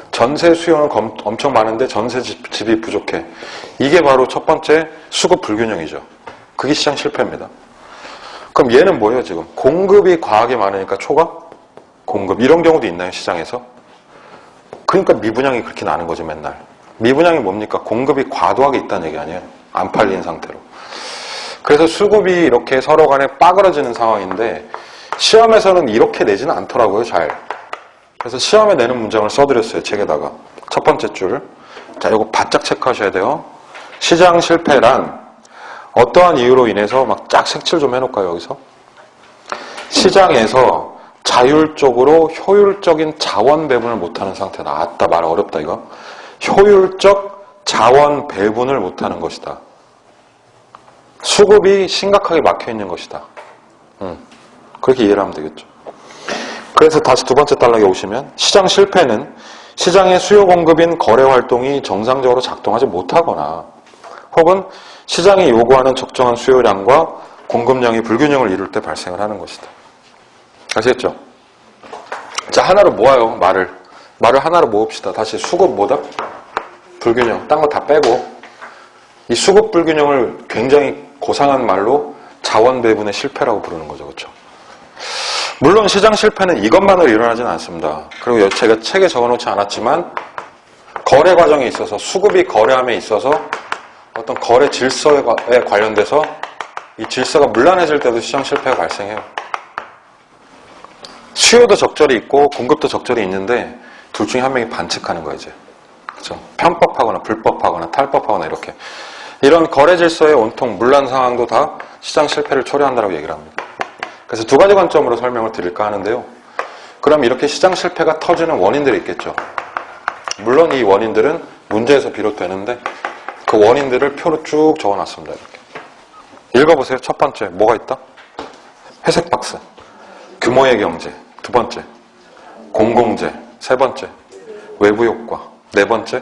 전세 수요는 엄청 많은데 전세 집이 부족해. 이게 바로 첫 번째 수급 불균형이죠. 그게 시장 실패입니다. 그럼 얘는 뭐예요 지금? 공급이 과하게 많으니까 초과? 공급. 이런 경우도 있나요 시장에서? 그러니까 미분양이 그렇게 나는 거죠 맨날. 미분양이 뭡니까? 공급이 과도하게 있다는 얘기 아니에요? 안 팔린 상태로. 그래서 수급이 이렇게 서로 간에 빠그러지는 상황인데 시험에서는 이렇게 내지는 않더라고요 잘. 그래서 시험에 내는 문장을 써드렸어요 책에다가. 첫 번째 줄. 자, 이거 바짝 체크하셔야 돼요. 시장 실패란 어떠한 이유로 인해서 막 쫙 색칠 좀 해놓을까요 여기서? 시장에서 자율적으로 효율적인 자원 배분을 못하는 상태다. 아따 말 어렵다 이거. 효율적 자원 배분을 못하는 것이다. 수급이 심각하게 막혀있는 것이다. 그렇게 이해를 하면 되겠죠. 그래서 다시 두 번째 단락에 오시면 시장 실패는 시장의 수요 공급인 거래 활동이 정상적으로 작동하지 못하거나 혹은 시장이 요구하는 적정한 수요량과 공급량이 불균형을 이룰 때 발생을 하는 것이다. 아시겠죠? 자, 하나로 모아요. 말을 하나로 모읍시다. 다시 수급 뭐다? 불균형. 딴 거 다 빼고 이 수급 불균형을 굉장히 고상한 말로 자원 배분의 실패라고 부르는 거죠. 그렇죠? 물론 시장 실패는 이것만으로 일어나지는 않습니다. 그리고 제가 책에 적어놓지 않았지만 거래 과정에 있어서 수급이 거래함에 있어서 어떤 거래 질서에 관련돼서 이 질서가 문란해질 때도 시장 실패가 발생해요. 수요도 적절히 있고 공급도 적절히 있는데 둘 중에 한 명이 반칙하는 거예요. 이제. 그렇죠? 편법하거나 불법하거나 탈법하거나 이렇게 이런 거래 질서의 온통 문란 상황도 다 시장 실패를 초래한다고 얘기를 합니다. 그래서 두 가지 관점으로 설명을 드릴까 하는데요. 그럼 이렇게 시장 실패가 터지는 원인들이 있겠죠. 물론 이 원인들은 문제에서 비롯되는데 그 원인들을 표로 쭉 적어놨습니다. 이렇게. 읽어보세요. 첫 번째, 뭐가 있다? 회색 박스. 규모의 경제. 두 번째, 공공재. 세 번째, 외부 효과. 네 번째,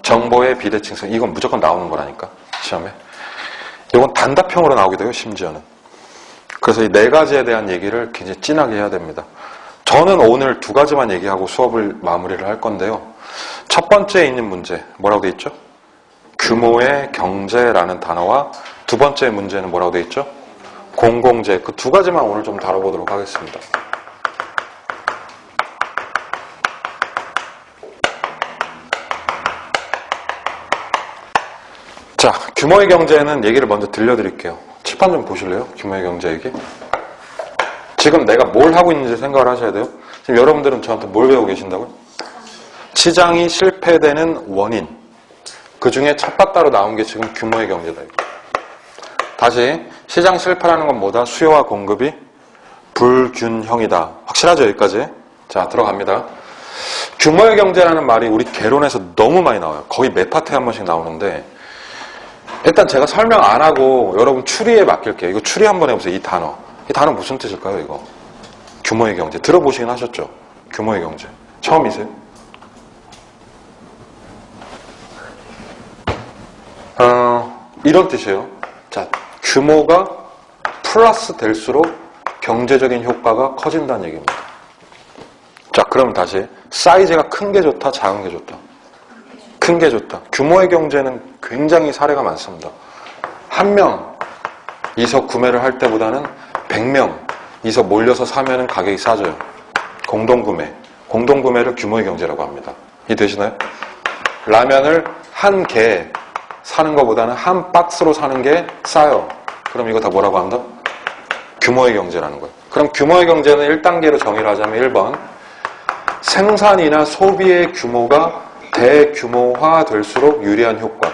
정보의 비대칭성. 이건 무조건 나오는 거라니까, 시험에. 이건 단답형으로 나오기도 해요, 심지어는. 그래서 이 네 가지에 대한 얘기를 굉장히 진하게 해야 됩니다. 저는 오늘 두 가지만 얘기하고 수업을 마무리를 할 건데요. 첫 번째에 있는 문제, 뭐라고 돼 있죠? 규모의 경제라는 단어와 두 번째 문제는 뭐라고 돼 있죠? 공공재. 그 두 가지만 오늘 좀 다뤄보도록 하겠습니다. 자, 규모의 경제는 얘기를 먼저 들려드릴게요. 칠판 좀 보실래요? 규모의 경제 얘기. 지금 내가 뭘 하고 있는지 생각을 하셔야 돼요. 지금 여러분들은 저한테 뭘 배우고 계신다고요? 시장이 실패되는 원인. 그 중에 첫 바따로 나온 게 지금 규모의 경제다. 다시, 시장 실패라는 건 뭐다? 수요와 공급이 불균형이다. 확실하죠, 여기까지? 자, 들어갑니다. 규모의 경제라는 말이 우리 개론에서 너무 많이 나와요. 거의 매 파트에 한 번씩 나오는데 일단 제가 설명 안 하고 여러분 추리에 맡길게요. 이거 추리 한번 해보세요. 이 단어. 이 단어 무슨 뜻일까요, 이거? 규모의 경제. 들어보시긴 하셨죠? 규모의 경제. 처음이세요? 이런 뜻이에요. 자, 규모가 플러스 될수록 경제적인 효과가 커진다는 얘기입니다. 자, 그럼 다시. 사이즈가 큰 게 좋다, 작은 게 좋다? 큰 게 좋다. 규모의 경제는 굉장히 사례가 많습니다. 한 명이서 구매를 할 때보다는 100명이서 몰려서 사면은 가격이 싸져요. 공동구매. 공동구매를 규모의 경제라고 합니다. 이해되시나요? 라면을 한 개 사는 것보다는 한 박스로 사는 게 싸요. 그럼 이거 다 뭐라고 한다? 규모의 경제라는 거예요. 그럼 규모의 경제는 1단계로 정의를 하자면 1번. 생산이나 소비의 규모가 대규모화 될수록 유리한 효과.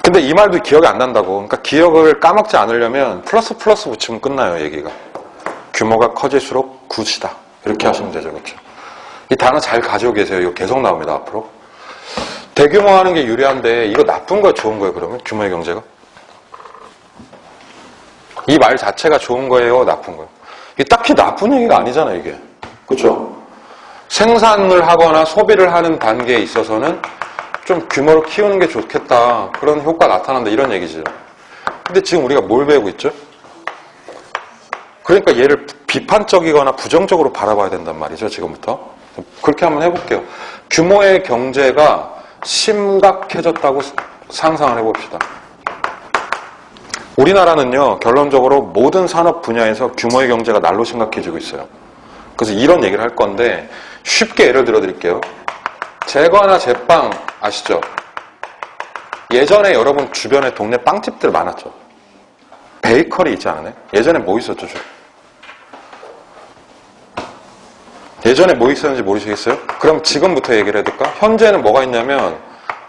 근데 이 말도 기억이 안 난다고. 그러니까 기억을 까먹지 않으려면 플러스 붙이면 끝나요, 얘기가. 규모가 커질수록 굿이다. 이렇게 하시면 되죠, 그렇죠? 이 단어 잘 가지고 계세요. 이거 계속 나옵니다, 앞으로. 대규모화하는 게 유리한데 이거 나쁜 거야, 좋은 거예요, 그러면? 규모의 경제가? 이 말 자체가 좋은 거예요, 나쁜 거예요? 이게 딱히 나쁜 얘기가 아니잖아요, 이게. 그렇죠? 생산을 하거나 소비를 하는 단계에 있어서는 좀 규모를 키우는 게 좋겠다. 그런 효과가 나타난다. 이런 얘기죠. 근데 지금 우리가 뭘 배우고 있죠? 그러니까 얘를 비판적이거나 부정적으로 바라봐야 된단 말이죠. 지금부터. 그렇게 한번 해볼게요. 규모의 경제가 심각해졌다고 상상을 해봅시다. 우리나라는요. 결론적으로 모든 산업 분야에서 규모의 경제가 날로 심각해지고 있어요. 그래서 이런 얘기를 할 건데 쉽게 예를 들어 드릴게요. 제과나 제빵 아시죠? 예전에 여러분 주변에 동네 빵집들 많았죠? 베이커리 있지 않았나요? 예전에 뭐 있었죠? 예전에 뭐 있었는지 모르시겠어요? 그럼 지금부터 얘기를 해둘까? 현재는 뭐가 있냐면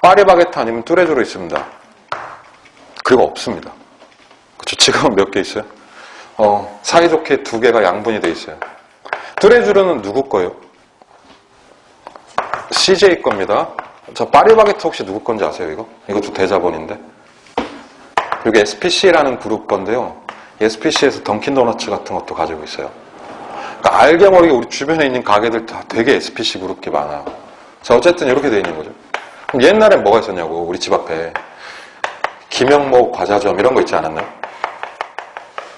파리바게트 아니면 뚜레쥬르 있습니다. 그리고 없습니다. 그렇죠? 지금은 몇 개 있어요? 사이좋게 두 개가 양분이 돼 있어요. 뚜레쥬르는 누구 거예요? CJ 겁니다. 저 파리바게트 혹시 누구 건지 아세요, 이거? 이것도 대자본인데. 이게 SPC라는 그룹 건데요. SPC에서 던킨도너츠 같은 것도 가지고 있어요. 그러니까 알게 모르게 우리 주변에 있는 가게들 다 되게 SPC 그룹이 많아요. 자, 어쨌든 이렇게 돼 있는 거죠. 그럼 옛날엔 뭐가 있었냐고, 우리 집 앞에. 김영모 과자점 이런 거 있지 않았나요?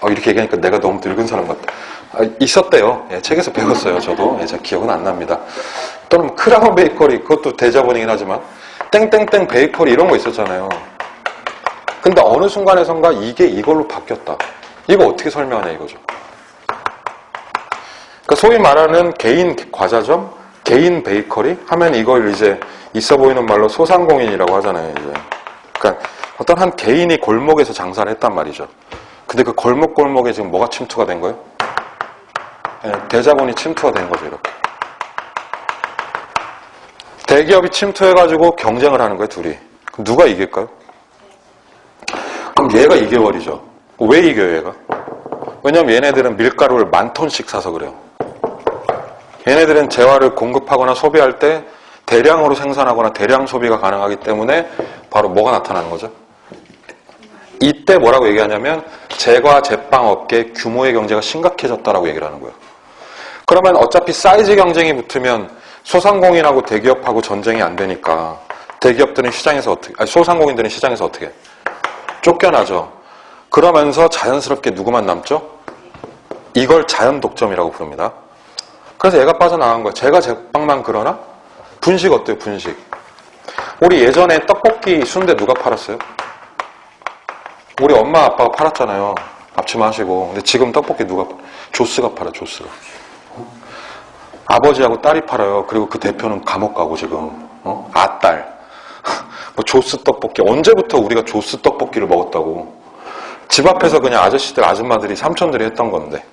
이렇게 얘기하니까 내가 너무 늙은 사람 같다. 있었대요. 예, 책에서 배웠어요. 저도. 예, 제 기억은 안 납니다. 또는 크라운 베이커리, 그것도 대자본이긴 하지만 땡땡땡 베이커리 이런 거 있었잖아요. 근데 어느 순간에선가 이게 이걸로 바뀌었다. 이거 어떻게 설명하냐 이거죠. 그러니까 소위 말하는 개인 과자점, 개인 베이커리 하면 이걸 이제 있어 보이는 말로 소상공인이라고 하잖아요. 이제. 그러니까 어떤 한 개인이 골목에서 장사를 했단 말이죠. 근데 그 골목골목에 지금 뭐가 침투가 된 거예요? 네, 대자본이 침투가 된 거죠, 이렇게. 대기업이 침투해가지고 경쟁을 하는 거예요, 둘이. 그럼 누가 이길까요? 그럼 얘가 이겨버리죠. 왜 이겨요, 얘가? 왜냐면 얘네들은 밀가루를 10,000톤씩 사서 그래요. 얘네들은 재화를 공급하거나 소비할 때 대량으로 생산하거나 대량 소비가 가능하기 때문에 바로 뭐가 나타나는 거죠? 이때 뭐라고 얘기하냐면 제과 제빵 업계 규모의 경제가 심각해졌다라고 얘기를 하는 거예요. 그러면 어차피 사이즈 경쟁이 붙으면 소상공인하고 대기업하고 전쟁이 안 되니까 대기업들은 시장에서 소상공인들은 시장에서 어떻게 쫓겨나죠. 그러면서 자연스럽게 누구만 남죠? 이걸 자연 독점이라고 부릅니다. 그래서 얘가 빠져나간 거예요. 제가 제빵만 그러나 분식 어때요? 분식. 우리 예전에 떡볶이 순대 누가 팔았어요? 우리 엄마 아빠가 팔았잖아요. 앞치마 하시고. 근데 지금 떡볶이 누가 팔아요? 조스가 팔아요. 조스가. 아버지하고 딸이 팔아요. 그리고 그 대표는 감옥 가고 지금. 아딸. 뭐 조스 떡볶이. 언제부터 우리가 조스 떡볶이를 먹었다고. 집 앞에서 그냥 아저씨들 아줌마들이 삼촌들이 했던 건데.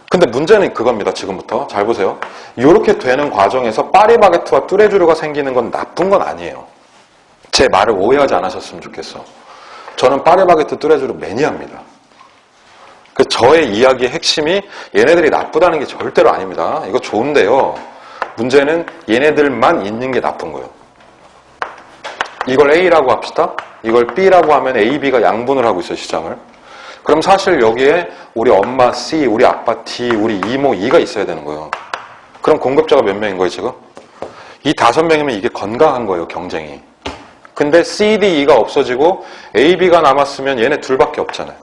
근데 문제는 그겁니다. 지금부터. 잘 보세요. 이렇게 되는 과정에서 파리바게트와 뚜레쥬르가 생기는 건 나쁜 건 아니에요. 제 말을 오해하지 않으셨으면 좋겠어. 저는 파리바게트 뚜레쥬르 매니아입니다. 저의 이야기의 핵심이 얘네들이 나쁘다는 게 절대로 아닙니다. 이거 좋은데요. 문제는 얘네들만 있는 게 나쁜 거예요. 이걸 A라고 합시다. 이걸 B라고 하면 A, B가 양분을 하고 있어요. 시장을. 그럼 사실 여기에 우리 엄마 C, 우리 아빠 D, 우리 이모 E가 있어야 되는 거예요. 그럼 공급자가 몇 명인 거예요 지금? 이 5명이면 이게 건강한 거예요. 경쟁이. 근데 C, D, E가 없어지고 A, B가 남았으면 얘네 둘밖에 없잖아요.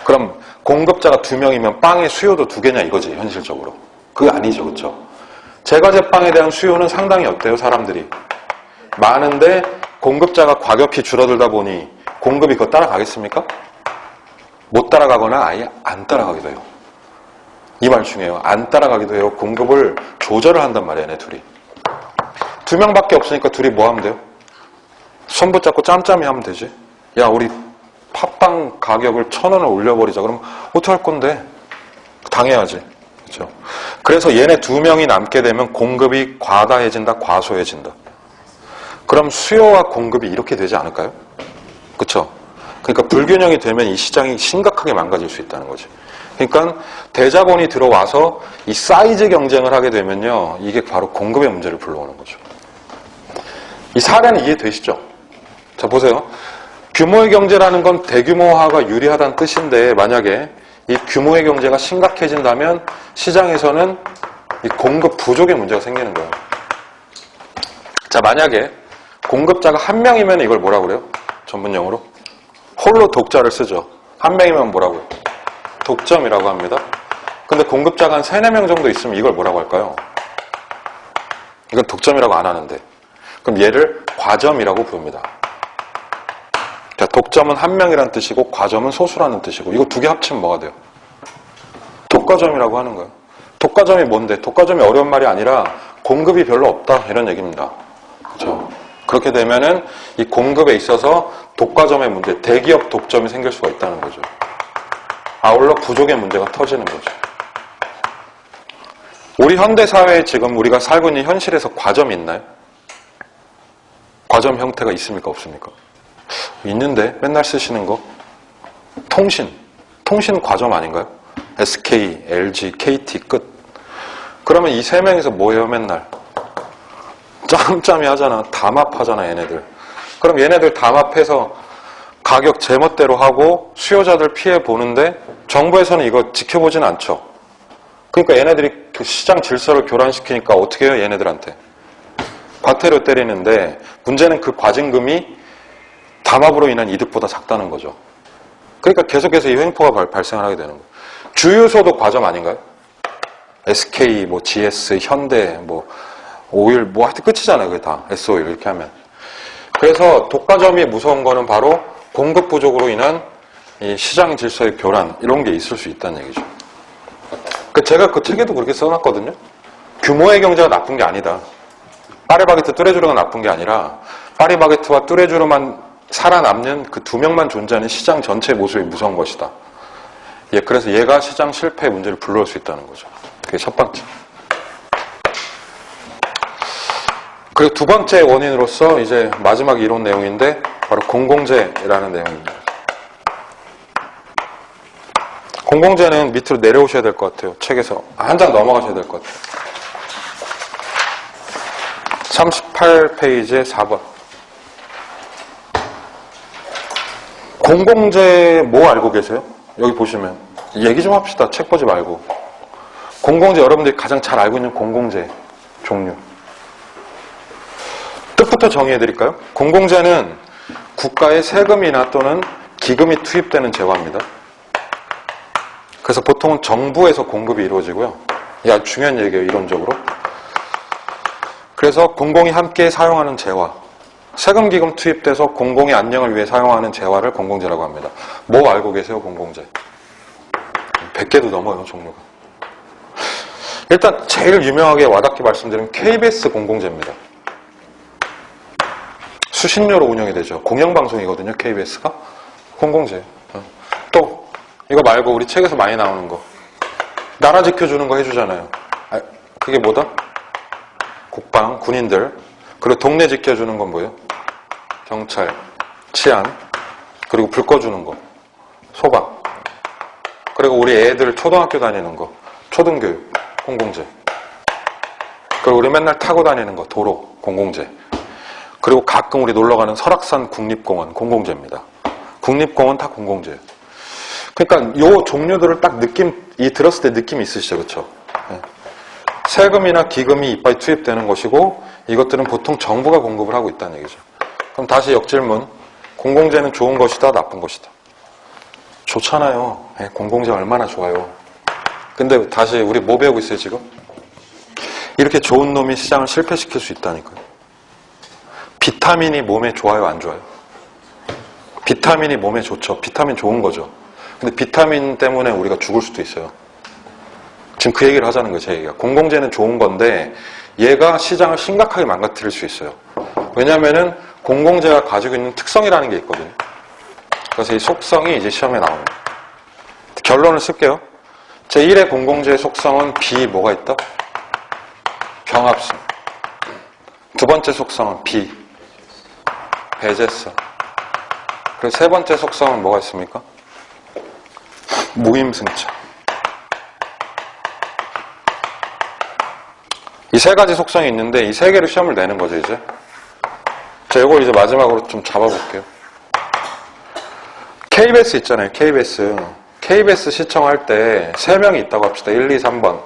그럼 공급자가 2명이면 빵의 수요도 2개냐 이거지 현실적으로. 그게 아니죠. 그렇죠? 제과제빵에 대한 수요는 상당히 어때요? 사람들이. 많은데 공급자가 과격히 줄어들다 보니 공급이 그거 따라가겠습니까? 못 따라가거나 아예 안 따라가기도 해요. 이 말 중요해요. 안 따라가기도 해요. 공급을 조절을 한단 말이에요. 얘네 둘이. 2명밖에 없으니까 둘이 뭐 하면 돼요? 손 붙잡고 짬짬이 하면 되지. 야 우리 팥빵 가격을 1,000원을 올려버리자. 그럼 어떻게 할 건데? 당해야지. 그렇죠? 그래서 얘네 2명이 남게 되면 공급이 과다해진다, 과소해진다. 그럼 수요와 공급이 이렇게 되지 않을까요? 그렇죠? 그러니까 불균형이 되면 이 시장이 심각하게 망가질 수 있다는 거지. 그러니까 대자본이 들어와서 이 사이즈 경쟁을 하게 되면요. 이게 바로 공급의 문제를 불러오는 거죠. 이 사례는 이해되시죠? 자, 보세요. 규모의 경제라는 건 대규모화가 유리하다는 뜻인데 만약에 이 규모의 경제가 심각해진다면 시장에서는 이 공급 부족의 문제가 생기는 거예요. 자, 만약에 공급자가 1명이면 이걸 뭐라고 그래요? 전문용어로? 홀로 독자를 쓰죠. 1명이면 뭐라고요? 독점이라고 합니다. 근데 공급자가 한 3, 4명 정도 있으면 이걸 뭐라고 할까요? 이건 독점이라고 안 하는데. 그럼 얘를 과점이라고 부릅니다. 자, 독점은 1명이라는 뜻이고 과점은 소수라는 뜻이고 이거 2개 합치면 뭐가 돼요? 독과점이라고 하는 거예요. 독과점이 뭔데? 독과점이 어려운 말이 아니라 공급이 별로 없다 이런 얘기입니다. 그렇죠? 그렇게 되면은 이 공급에 있어서 독과점의 문제, 대기업 독점이 생길 수가 있다는 거죠. 아울러 부족의 문제가 터지는 거죠. 우리 현대사회에 지금 우리가 살고 있는 현실에서 과점이 있나요? 과점 형태가 있습니까? 없습니까? 있는데 맨날 쓰시는 거 통신 과점 아닌가요? SK, LG, KT 끝. 그러면 이 3명이서 뭐 해요 맨날? 짬짬이 하잖아. 담합하잖아 얘네들. 그럼 얘네들 담합해서 가격 제멋대로 하고 수요자들 피해 보는데 정부에서는 이거 지켜보진 않죠. 그러니까 얘네들이 그 시장 질서를 교란시키니까 어떻게 해요? 얘네들한테 과태료 때리는데 문제는 그 과징금이 담합으로 인한 이득보다 작다는 거죠. 그러니까 계속해서 이 횡포가 발생을 하게 되는 거예요. 주유소도 과점 아닌가요? SK, 뭐 GS, 현대, 뭐 오일, 뭐 하여튼 끝이잖아요. 그게 다 S오일 이렇게 하면. 그래서 독과점이 무서운 거는 바로 공급 부족으로 인한 이 시장 질서의 교란 이런 게 있을 수 있다는 얘기죠. 제가 그 책에도 그렇게 써놨거든요. 규모의 경제가 나쁜 게 아니다. 파리바게트 뚜레쥬르가 나쁜 게 아니라 파리바게트와 뚜레쥬르만 살아남는 그 두 명만 존재하는 시장 전체의 모습이 무서운 것이다. 예, 그래서 얘가 시장 실패의 문제를 불러올 수 있다는 거죠. 그게 첫 번째. 그리고 두 번째 원인으로서 이제 마지막 이론 내용인데 바로 공공재라는 내용입니다. 공공재는 밑으로 내려오셔야 될 것 같아요. 책에서 한 장 넘어가셔야 될 것 같아요. 38페이지에 4번. 공공재 뭐 알고 계세요? 여기 보시면 얘기 좀 합시다. 책 보지 말고. 공공재 여러분들이 가장 잘 알고 있는 공공재 종류. 뜻부터 정의해드릴까요? 공공재는 국가의 세금이나 또는 기금이 투입되는 재화입니다. 그래서 보통은 정부에서 공급이 이루어지고요. 이게 아주 중요한 얘기예요, 이론적으로. 그래서 공공이 함께 사용하는 재화, 세금 기금 투입돼서 공공의 안녕을 위해 사용하는 재화를 공공재라고 합니다. 뭐 알고 계세요, 공공재? 100개도 넘어요, 종류가. 일단 제일 유명하게 와닿게 말씀드리면 KBS 공공재입니다. 수신료로 운영이 되죠. 공영방송이거든요, KBS가. 공공재. 또 이거 말고 우리 책에서 많이 나오는 거. 나라 지켜주는 거 해주잖아요. 그게 뭐다? 국방, 군인들. 그리고 동네 지켜주는 건 뭐예요? 경찰, 치안. 그리고 불 꺼주는 거. 소방. 그리고 우리 애들 초등학교 다니는 거. 초등교육, 공공재. 그리고 우리 맨날 타고 다니는 거. 도로, 공공재. 그리고 가끔 우리 놀러가는 설악산 국립공원, 공공재입니다. 국립공원 다 공공재예요. 그러니까 요 종류들을 딱 들었을 때 느낌이 있으시죠, 그렇죠? 네. 세금이나 기금이 이빨 투입되는 것이고 이것들은 보통 정부가 공급을 하고 있다는 얘기죠. 그럼 다시 역질문. 공공재는 좋은 것이다, 나쁜 것이다? 좋잖아요. 네, 공공재 얼마나 좋아요. 근데 다시 우리 뭐 배우고 있어요, 지금? 이렇게 좋은 놈이 시장을 실패시킬 수 있다니까요. 비타민이 몸에 좋아요, 안 좋아요? 비타민이 몸에 좋죠. 비타민 좋은 거죠. 근데 비타민 때문에 우리가 죽을 수도 있어요. 지금 그 얘기를 하자는 거예요, 제 얘기가. 공공재는 좋은 건데 얘가 시장을 심각하게 망가뜨릴 수 있어요. 왜냐하면은 공공재가 가지고 있는 특성이라는 게 있거든요. 그래서 이 속성이 이제 시험에 나와요. 결론을 쓸게요. 제1의 공공재의 속성은 뭐가 있다? 경합성. 두 번째 속성은 배제성. 그리고 세 번째 속성은 뭐가 있습니까? 무임승차. 이 세 가지 속성이 있는데 이 세 개로 시험을 내는 거죠, 이제. 자, 이걸 이제 마지막으로 좀 잡아볼게요. KBS 있잖아요, KBS. KBS 시청할 때 3명이 있다고 합시다. 1, 2, 3번.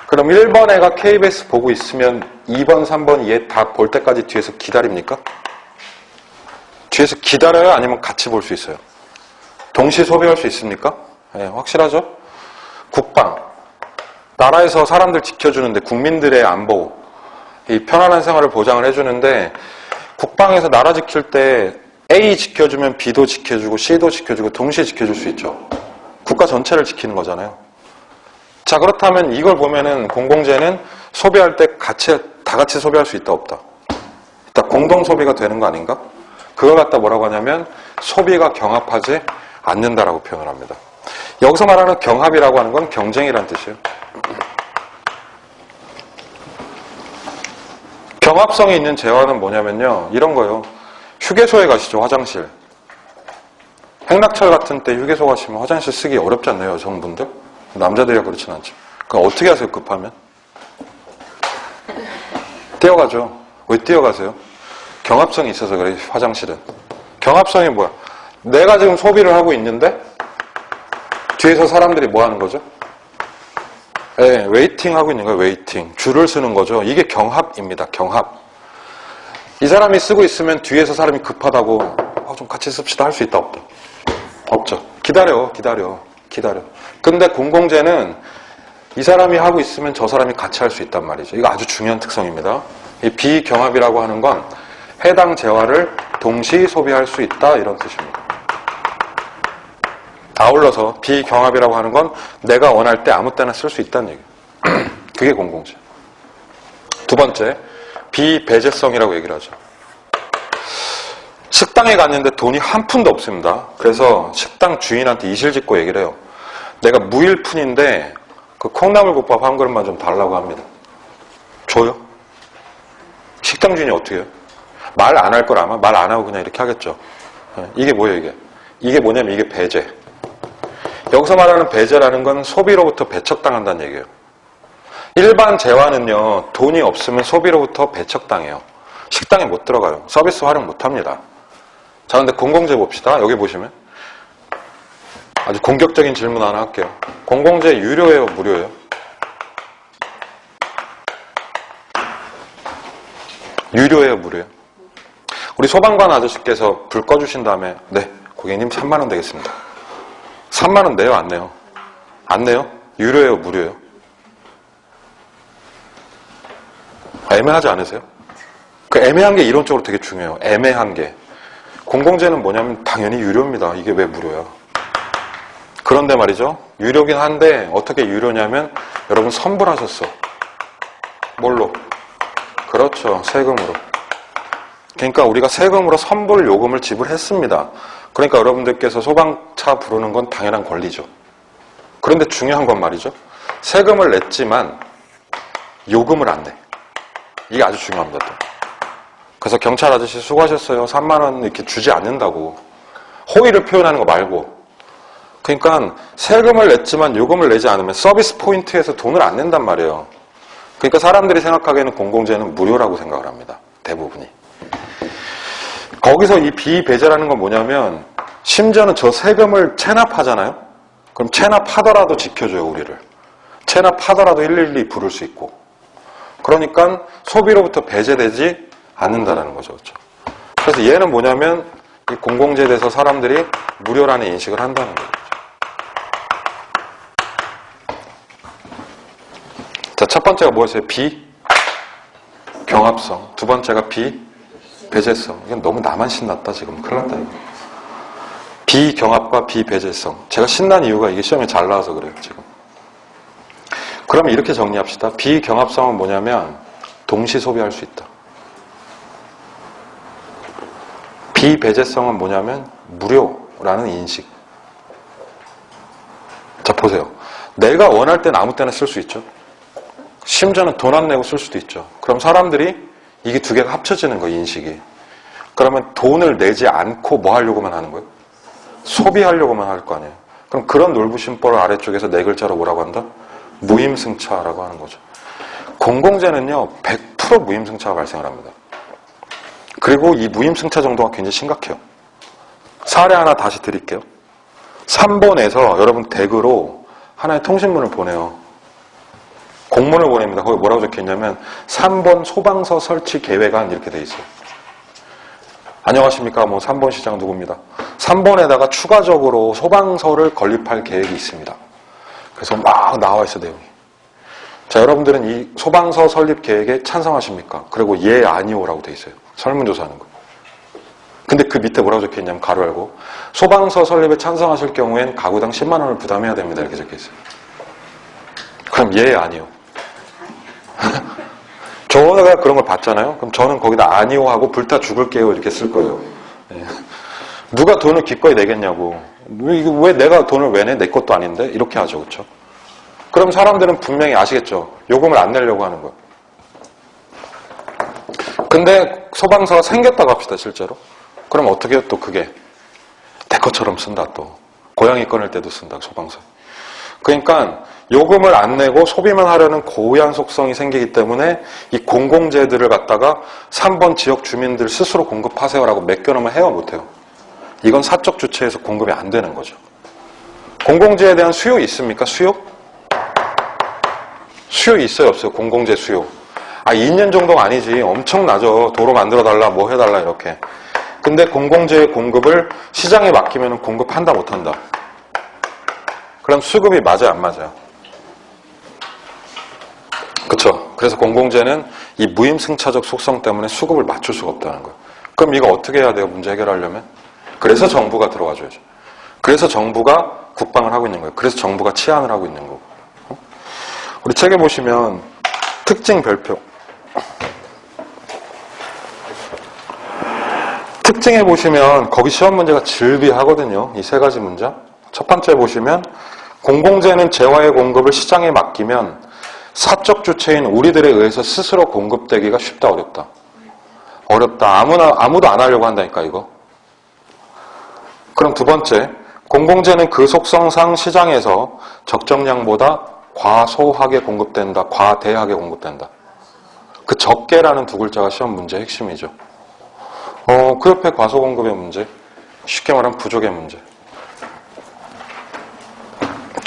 그럼 1번 애가 KBS 보고 있으면 2번, 3번이 얘 다 볼 때까지 뒤에서 기다립니까? 뒤에서 기다려요? 아니면 같이 볼 수 있어요? 동시 소비할 수 있습니까? 네, 확실하죠? 국방. 나라에서 사람들 지켜주는데 국민들의 안보, 이 편안한 생활을 보장을 해주는데 국방에서 나라 지킬 때 A 지켜주면 B도 지켜주고 C도 지켜주고 동시에 지켜줄 수 있죠. 국가 전체를 지키는 거잖아요. 자, 그렇다면 이걸 보면은 공공재는 소비할 때 다 같이 소비할 수 있다, 없다? 일단 공동 소비가 되는 거 아닌가? 그걸 갖다 뭐라고 하냐면 소비가 경합하지 않는다라고 표현을 합니다. 여기서 말하는 경합이라고 하는 건 경쟁이란 뜻이에요. 경합성이 있는 재화는 뭐냐면요, 이런 거예요. 휴게소에 가시죠, 화장실. 행락철 같은 때 휴게소 가시면 화장실 쓰기 어렵지 않나요, 여성분들? 남자들이야 그렇진 않죠. 그럼 어떻게 하세요, 급하면? 뛰어가죠. 왜 뛰어가세요? 경합성이 있어서 그래요, 화장실은. 경합성이 뭐야? 내가 지금 소비를 하고 있는데 뒤에서 사람들이 뭐 하는 거죠? 네, 웨이팅 하고 있는 거예요. 웨이팅. 줄을 서는 거죠. 이게 경합입니다. 경합. 이 사람이 쓰고 있으면 뒤에서 사람이 급하다고 좀 같이 씁시다 할 수 있다 없다? 없죠. 기다려. 근데 공공재는 이 사람이 하고 있으면 저 사람이 같이 할 수 있단 말이죠. 이거 아주 중요한 특성입니다. 이 비경합이라고 하는 건 해당 재화를 동시 소비할 수 있다 이런 뜻입니다. 아울러서 비경합이라고 하는 건 내가 원할 때 아무 때나 쓸 수 있다는 얘기예요. 그게 공공재. 두 번째, 비배제성이라고 얘기를 하죠. 식당에 갔는데 돈이 한 푼도 없습니다. 그래서 식당 주인한테 이실직고 얘기를 해요. 내가 무일푼인데 그 콩나물국밥 한 그릇만 좀 달라고 합니다. 줘요? 식당 주인이 어떻게 해요? 말 안 할 걸 아마 말 안 하고 그냥 이렇게 하겠죠. 이게 뭐예요 이게? 이게 뭐냐면 이게 배제. 여기서 말하는 배제라는 건 소비로부터 배척당한다는 얘기예요. 일반 재화는요, 돈이 없으면 소비로부터 배척당해요. 식당에 못 들어가요. 서비스 활용 못 합니다. 자, 근데 공공재 봅시다. 여기 보시면. 아주 공격적인 질문 하나 할게요. 공공재 유료예요, 무료예요? 유료예요, 무료예요? 우리 소방관 아저씨께서 불 꺼주신 다음에, 네, 고객님 3만 원 되겠습니다. 3만 원 내요, 안 내요? 안 내요? 유료예요, 무료예요? 애매하지 않으세요? 그 애매한 게 이론적으로 되게 중요해요. 애매한 게. 공공재는 뭐냐면 당연히 유료입니다. 이게 왜 무료야? 그런데 말이죠. 유료긴 한데 어떻게 유료냐면 여러분 선불하셨어. 뭘로? 그렇죠. 세금으로. 그러니까 우리가 세금으로 선불 요금을 지불했습니다. 그러니까 여러분들께서 소방차 부르는 건 당연한 권리죠. 그런데 중요한 건 말이죠. 세금을 냈지만 요금을 안 내. 이게 아주 중요합니다. 또. 그래서 경찰 아저씨 수고하셨어요. 3만 원 이렇게 주지 않는다고. 호의를 표현하는 거 말고. 그러니까 세금을 냈지만 요금을 내지 않으면 서비스 포인트에서 돈을 안 낸단 말이에요. 그러니까 사람들이 생각하기에는 공공재는 무료라고 생각을 합니다. 대부분이. 거기서 이 비배제라는 건 뭐냐면 심지어는 저 세금을 체납하잖아요. 그럼 체납하더라도 지켜줘요, 우리를. 체납하더라도 112 부를 수 있고. 그러니까 소비로부터 배제되지 않는다라는 거죠. 그렇죠? 그래서 얘는 뭐냐면 이 공공재에 대해서 사람들이 무료라는 인식을 한다는 거죠. 자, 첫 번째가 뭐였어요? 비경합성. 두 번째가 비배제성. 이건 너무 나만 신났다 지금. 큰일 났다 이거. 비경합과 비배제성. 제가 신난 이유가 이게 시험에 잘 나와서 그래요 지금. 그럼 이렇게 정리합시다. 비경합성은 뭐냐면 동시 소비할 수 있다. 비배제성은 뭐냐면 무료라는 인식. 자, 보세요. 내가 원할 때는 아무 때나 쓸 수 있죠. 심지어는 돈 안 내고 쓸 수도 있죠. 그럼 사람들이 이게 두 개가 합쳐지는 거예요, 인식이. 그러면 돈을 내지 않고 뭐 하려고만 하는 거예요? 소비하려고만 할 거 아니에요. 그럼 그런 놀부심벌 아래쪽에서 네 글자로 뭐라고 한다? 무임승차라고 하는 거죠. 공공재는요, 100% 무임승차가 발생을 합니다. 그리고 이 무임승차 정도가 굉장히 심각해요. 사례 하나 다시 드릴게요. 3번에서 여러분 댁으로 하나의 통신문을 보내요. 공문을 보냅니다. 거기 뭐라고 적혀있냐면 3번 소방서 설치 계획안 이렇게 돼 있어요. 안녕하십니까. 뭐 3번 시장 누구입니다. 3번에다가 추가적으로 소방서를 건립할 계획이 있습니다. 그래서 막 나와 있어 내용이. 자, 여러분들은 이 소방서 설립 계획에 찬성하십니까? 그리고 예, 아니오라고 돼 있어요. 설문조사하는 거. 근데 그 밑에 뭐라고 적혀있냐면 가로 열고 소방서 설립에 찬성하실 경우엔 가구당 10만 원을 부담해야 됩니다. 이렇게 적혀있어요. 그럼 예, 아니오. 저가 그런 걸 봤잖아요. 그럼 저는 거기다 아니오 하고 불타 죽을게요 이렇게 쓸 거예요. 네. 누가 돈을 기꺼이 내겠냐고. 왜 내가 돈을 왜 내? 내 것도 아닌데? 이렇게 하죠. 그렇죠? 그럼 사람들은 분명히 아시겠죠. 요금을 안 내려고 하는 거예요. 근데 소방서가 생겼다고 합시다. 실제로. 그럼 어떻게 해요? 또 그게 내 것처럼 쓴다. 또 고양이 꺼낼 때도 쓴다. 소방서. 그러니까 요금을 안 내고 소비만 하려는 고의한 속성이 생기기 때문에 이 공공재들을 갖다가 3번 지역 주민들 스스로 공급하세요라고 맡겨놓으면 해요? 못해요? 이건 사적 주체에서 공급이 안 되는 거죠. 공공재에 대한 수요 있습니까? 수요? 수요 있어요, 없어요? 공공재 수요. 2년 정도가 아니지. 엄청나죠. 도로 만들어달라, 뭐 해달라, 이렇게. 근데 공공재의 공급을 시장에 맡기면 공급한다, 못한다? 그럼 수급이 맞아요, 안 맞아요? 그쵸? 그래서 공공재는 이 무임승차적 속성 때문에 수급을 맞출 수가 없다는 거예요. 그럼 이거 어떻게 해야 돼요, 문제 해결하려면? 그래서 정부가 들어가줘야죠. 그래서 정부가 국방을 하고 있는 거예요. 그래서 정부가 치안을 하고 있는 거고. 우리 책에 보시면 특징 별표. 특징에 보시면 거기 시험 문제가 질비하거든요. 이 세 가지 문제. 첫 번째 보시면 공공재는 재화의 공급을 시장에 맡기면 사적 주체인 우리들에 의해서 스스로 공급되기가 쉽다, 어렵다? 어렵다. 아무도 안 하려고 한다니까, 이거. 그럼 두 번째, 공공재는 그 속성상 시장에서 적정량보다 과소하게 공급된다, 과대하게 공급된다. 그 적게라는 두 글자가 시험 문제의 핵심이죠. 그 옆에 과소공급의 문제, 쉽게 말하면 부족의 문제.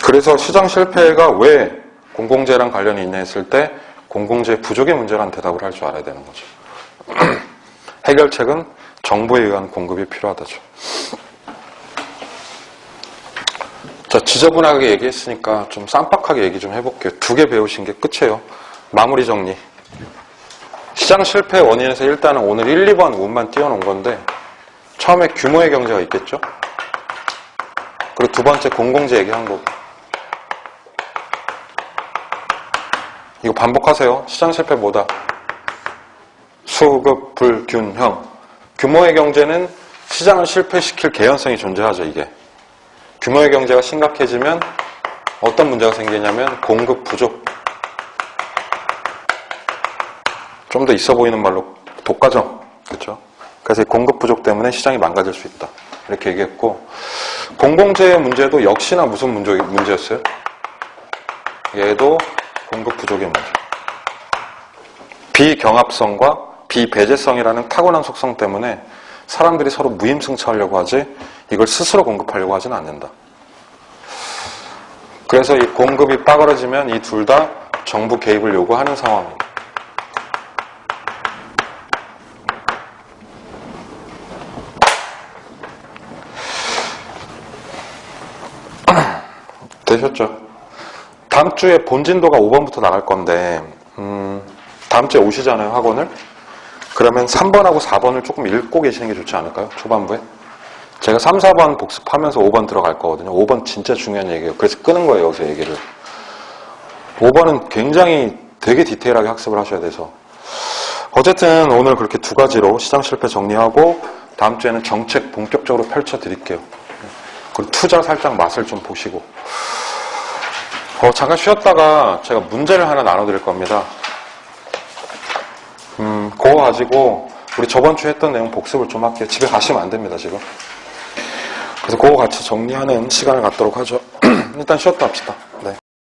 그래서 시장 실패가 왜 공공재랑 관련이 있냐 했을 때 공공재 부족의 문제라는 대답을 할 줄 알아야 되는 거죠. 해결책은 정부에 의한 공급이 필요하다죠. 자, 지저분하게 얘기했으니까 좀 쌈박하게 얘기 좀 해볼게요. 2개 배우신 게 끝이에요. 마무리 정리. 시장 실패 원인에서 일단은 오늘 1, 2번 운만 띄워놓은 건데 처음에 규모의 경제가 있겠죠? 그리고 두 번째 공공재 얘기한 거고. 이거 반복하세요. 시장 실패 뭐다? 수급 불균형. 규모의 경제는 시장을 실패시킬 개연성이 존재하죠, 이게. 규모의 경제가 심각해지면 어떤 문제가 생기냐면 공급 부족. 좀 더 있어 보이는 말로 독과점. 그렇죠? 그래서 공급 부족 때문에 시장이 망가질 수 있다. 이렇게 얘기했고, 공공재의 문제도 역시나 무슨 문제였어요? 얘도 공급 부족의 문제. 비경합성과 비배제성이라는 타고난 속성 때문에 사람들이 서로 무임승차하려고 하지 이걸 스스로 공급하려고 하지는 않는다. 그래서 이 공급이 빠그러지면 이 둘 다 정부 개입을 요구하는 상황입니다. 되셨죠? 다음 주에 본진도가 5번부터 나갈 건데 다음 주에 오시잖아요, 학원을. 그러면 3번하고 4번을 조금 읽고 계시는 게 좋지 않을까요? 초반부에. 제가 3, 4번 복습하면서 5번 들어갈 거거든요. 5번 진짜 중요한 얘기예요. 그래서 끄는 거예요, 여기서 얘기를. 5번은 굉장히 되게 디테일하게 학습을 하셔야 돼서. 어쨌든 오늘 그렇게 2가지로 시장 실패 정리하고 다음 주에는 정책 본격적으로 펼쳐드릴게요. 그리고 투자 살짝 맛을 좀 보시고. 잠깐 쉬었다가 제가 문제를 하나 나눠드릴 겁니다. 그거 가지고 우리 저번 주에 했던 내용 복습을 좀 할게요. 집에 가시면 안 됩니다, 지금. 그래서 그거 같이 정리하는 시간을 갖도록 하죠. 일단 쉬었다 합시다. 네.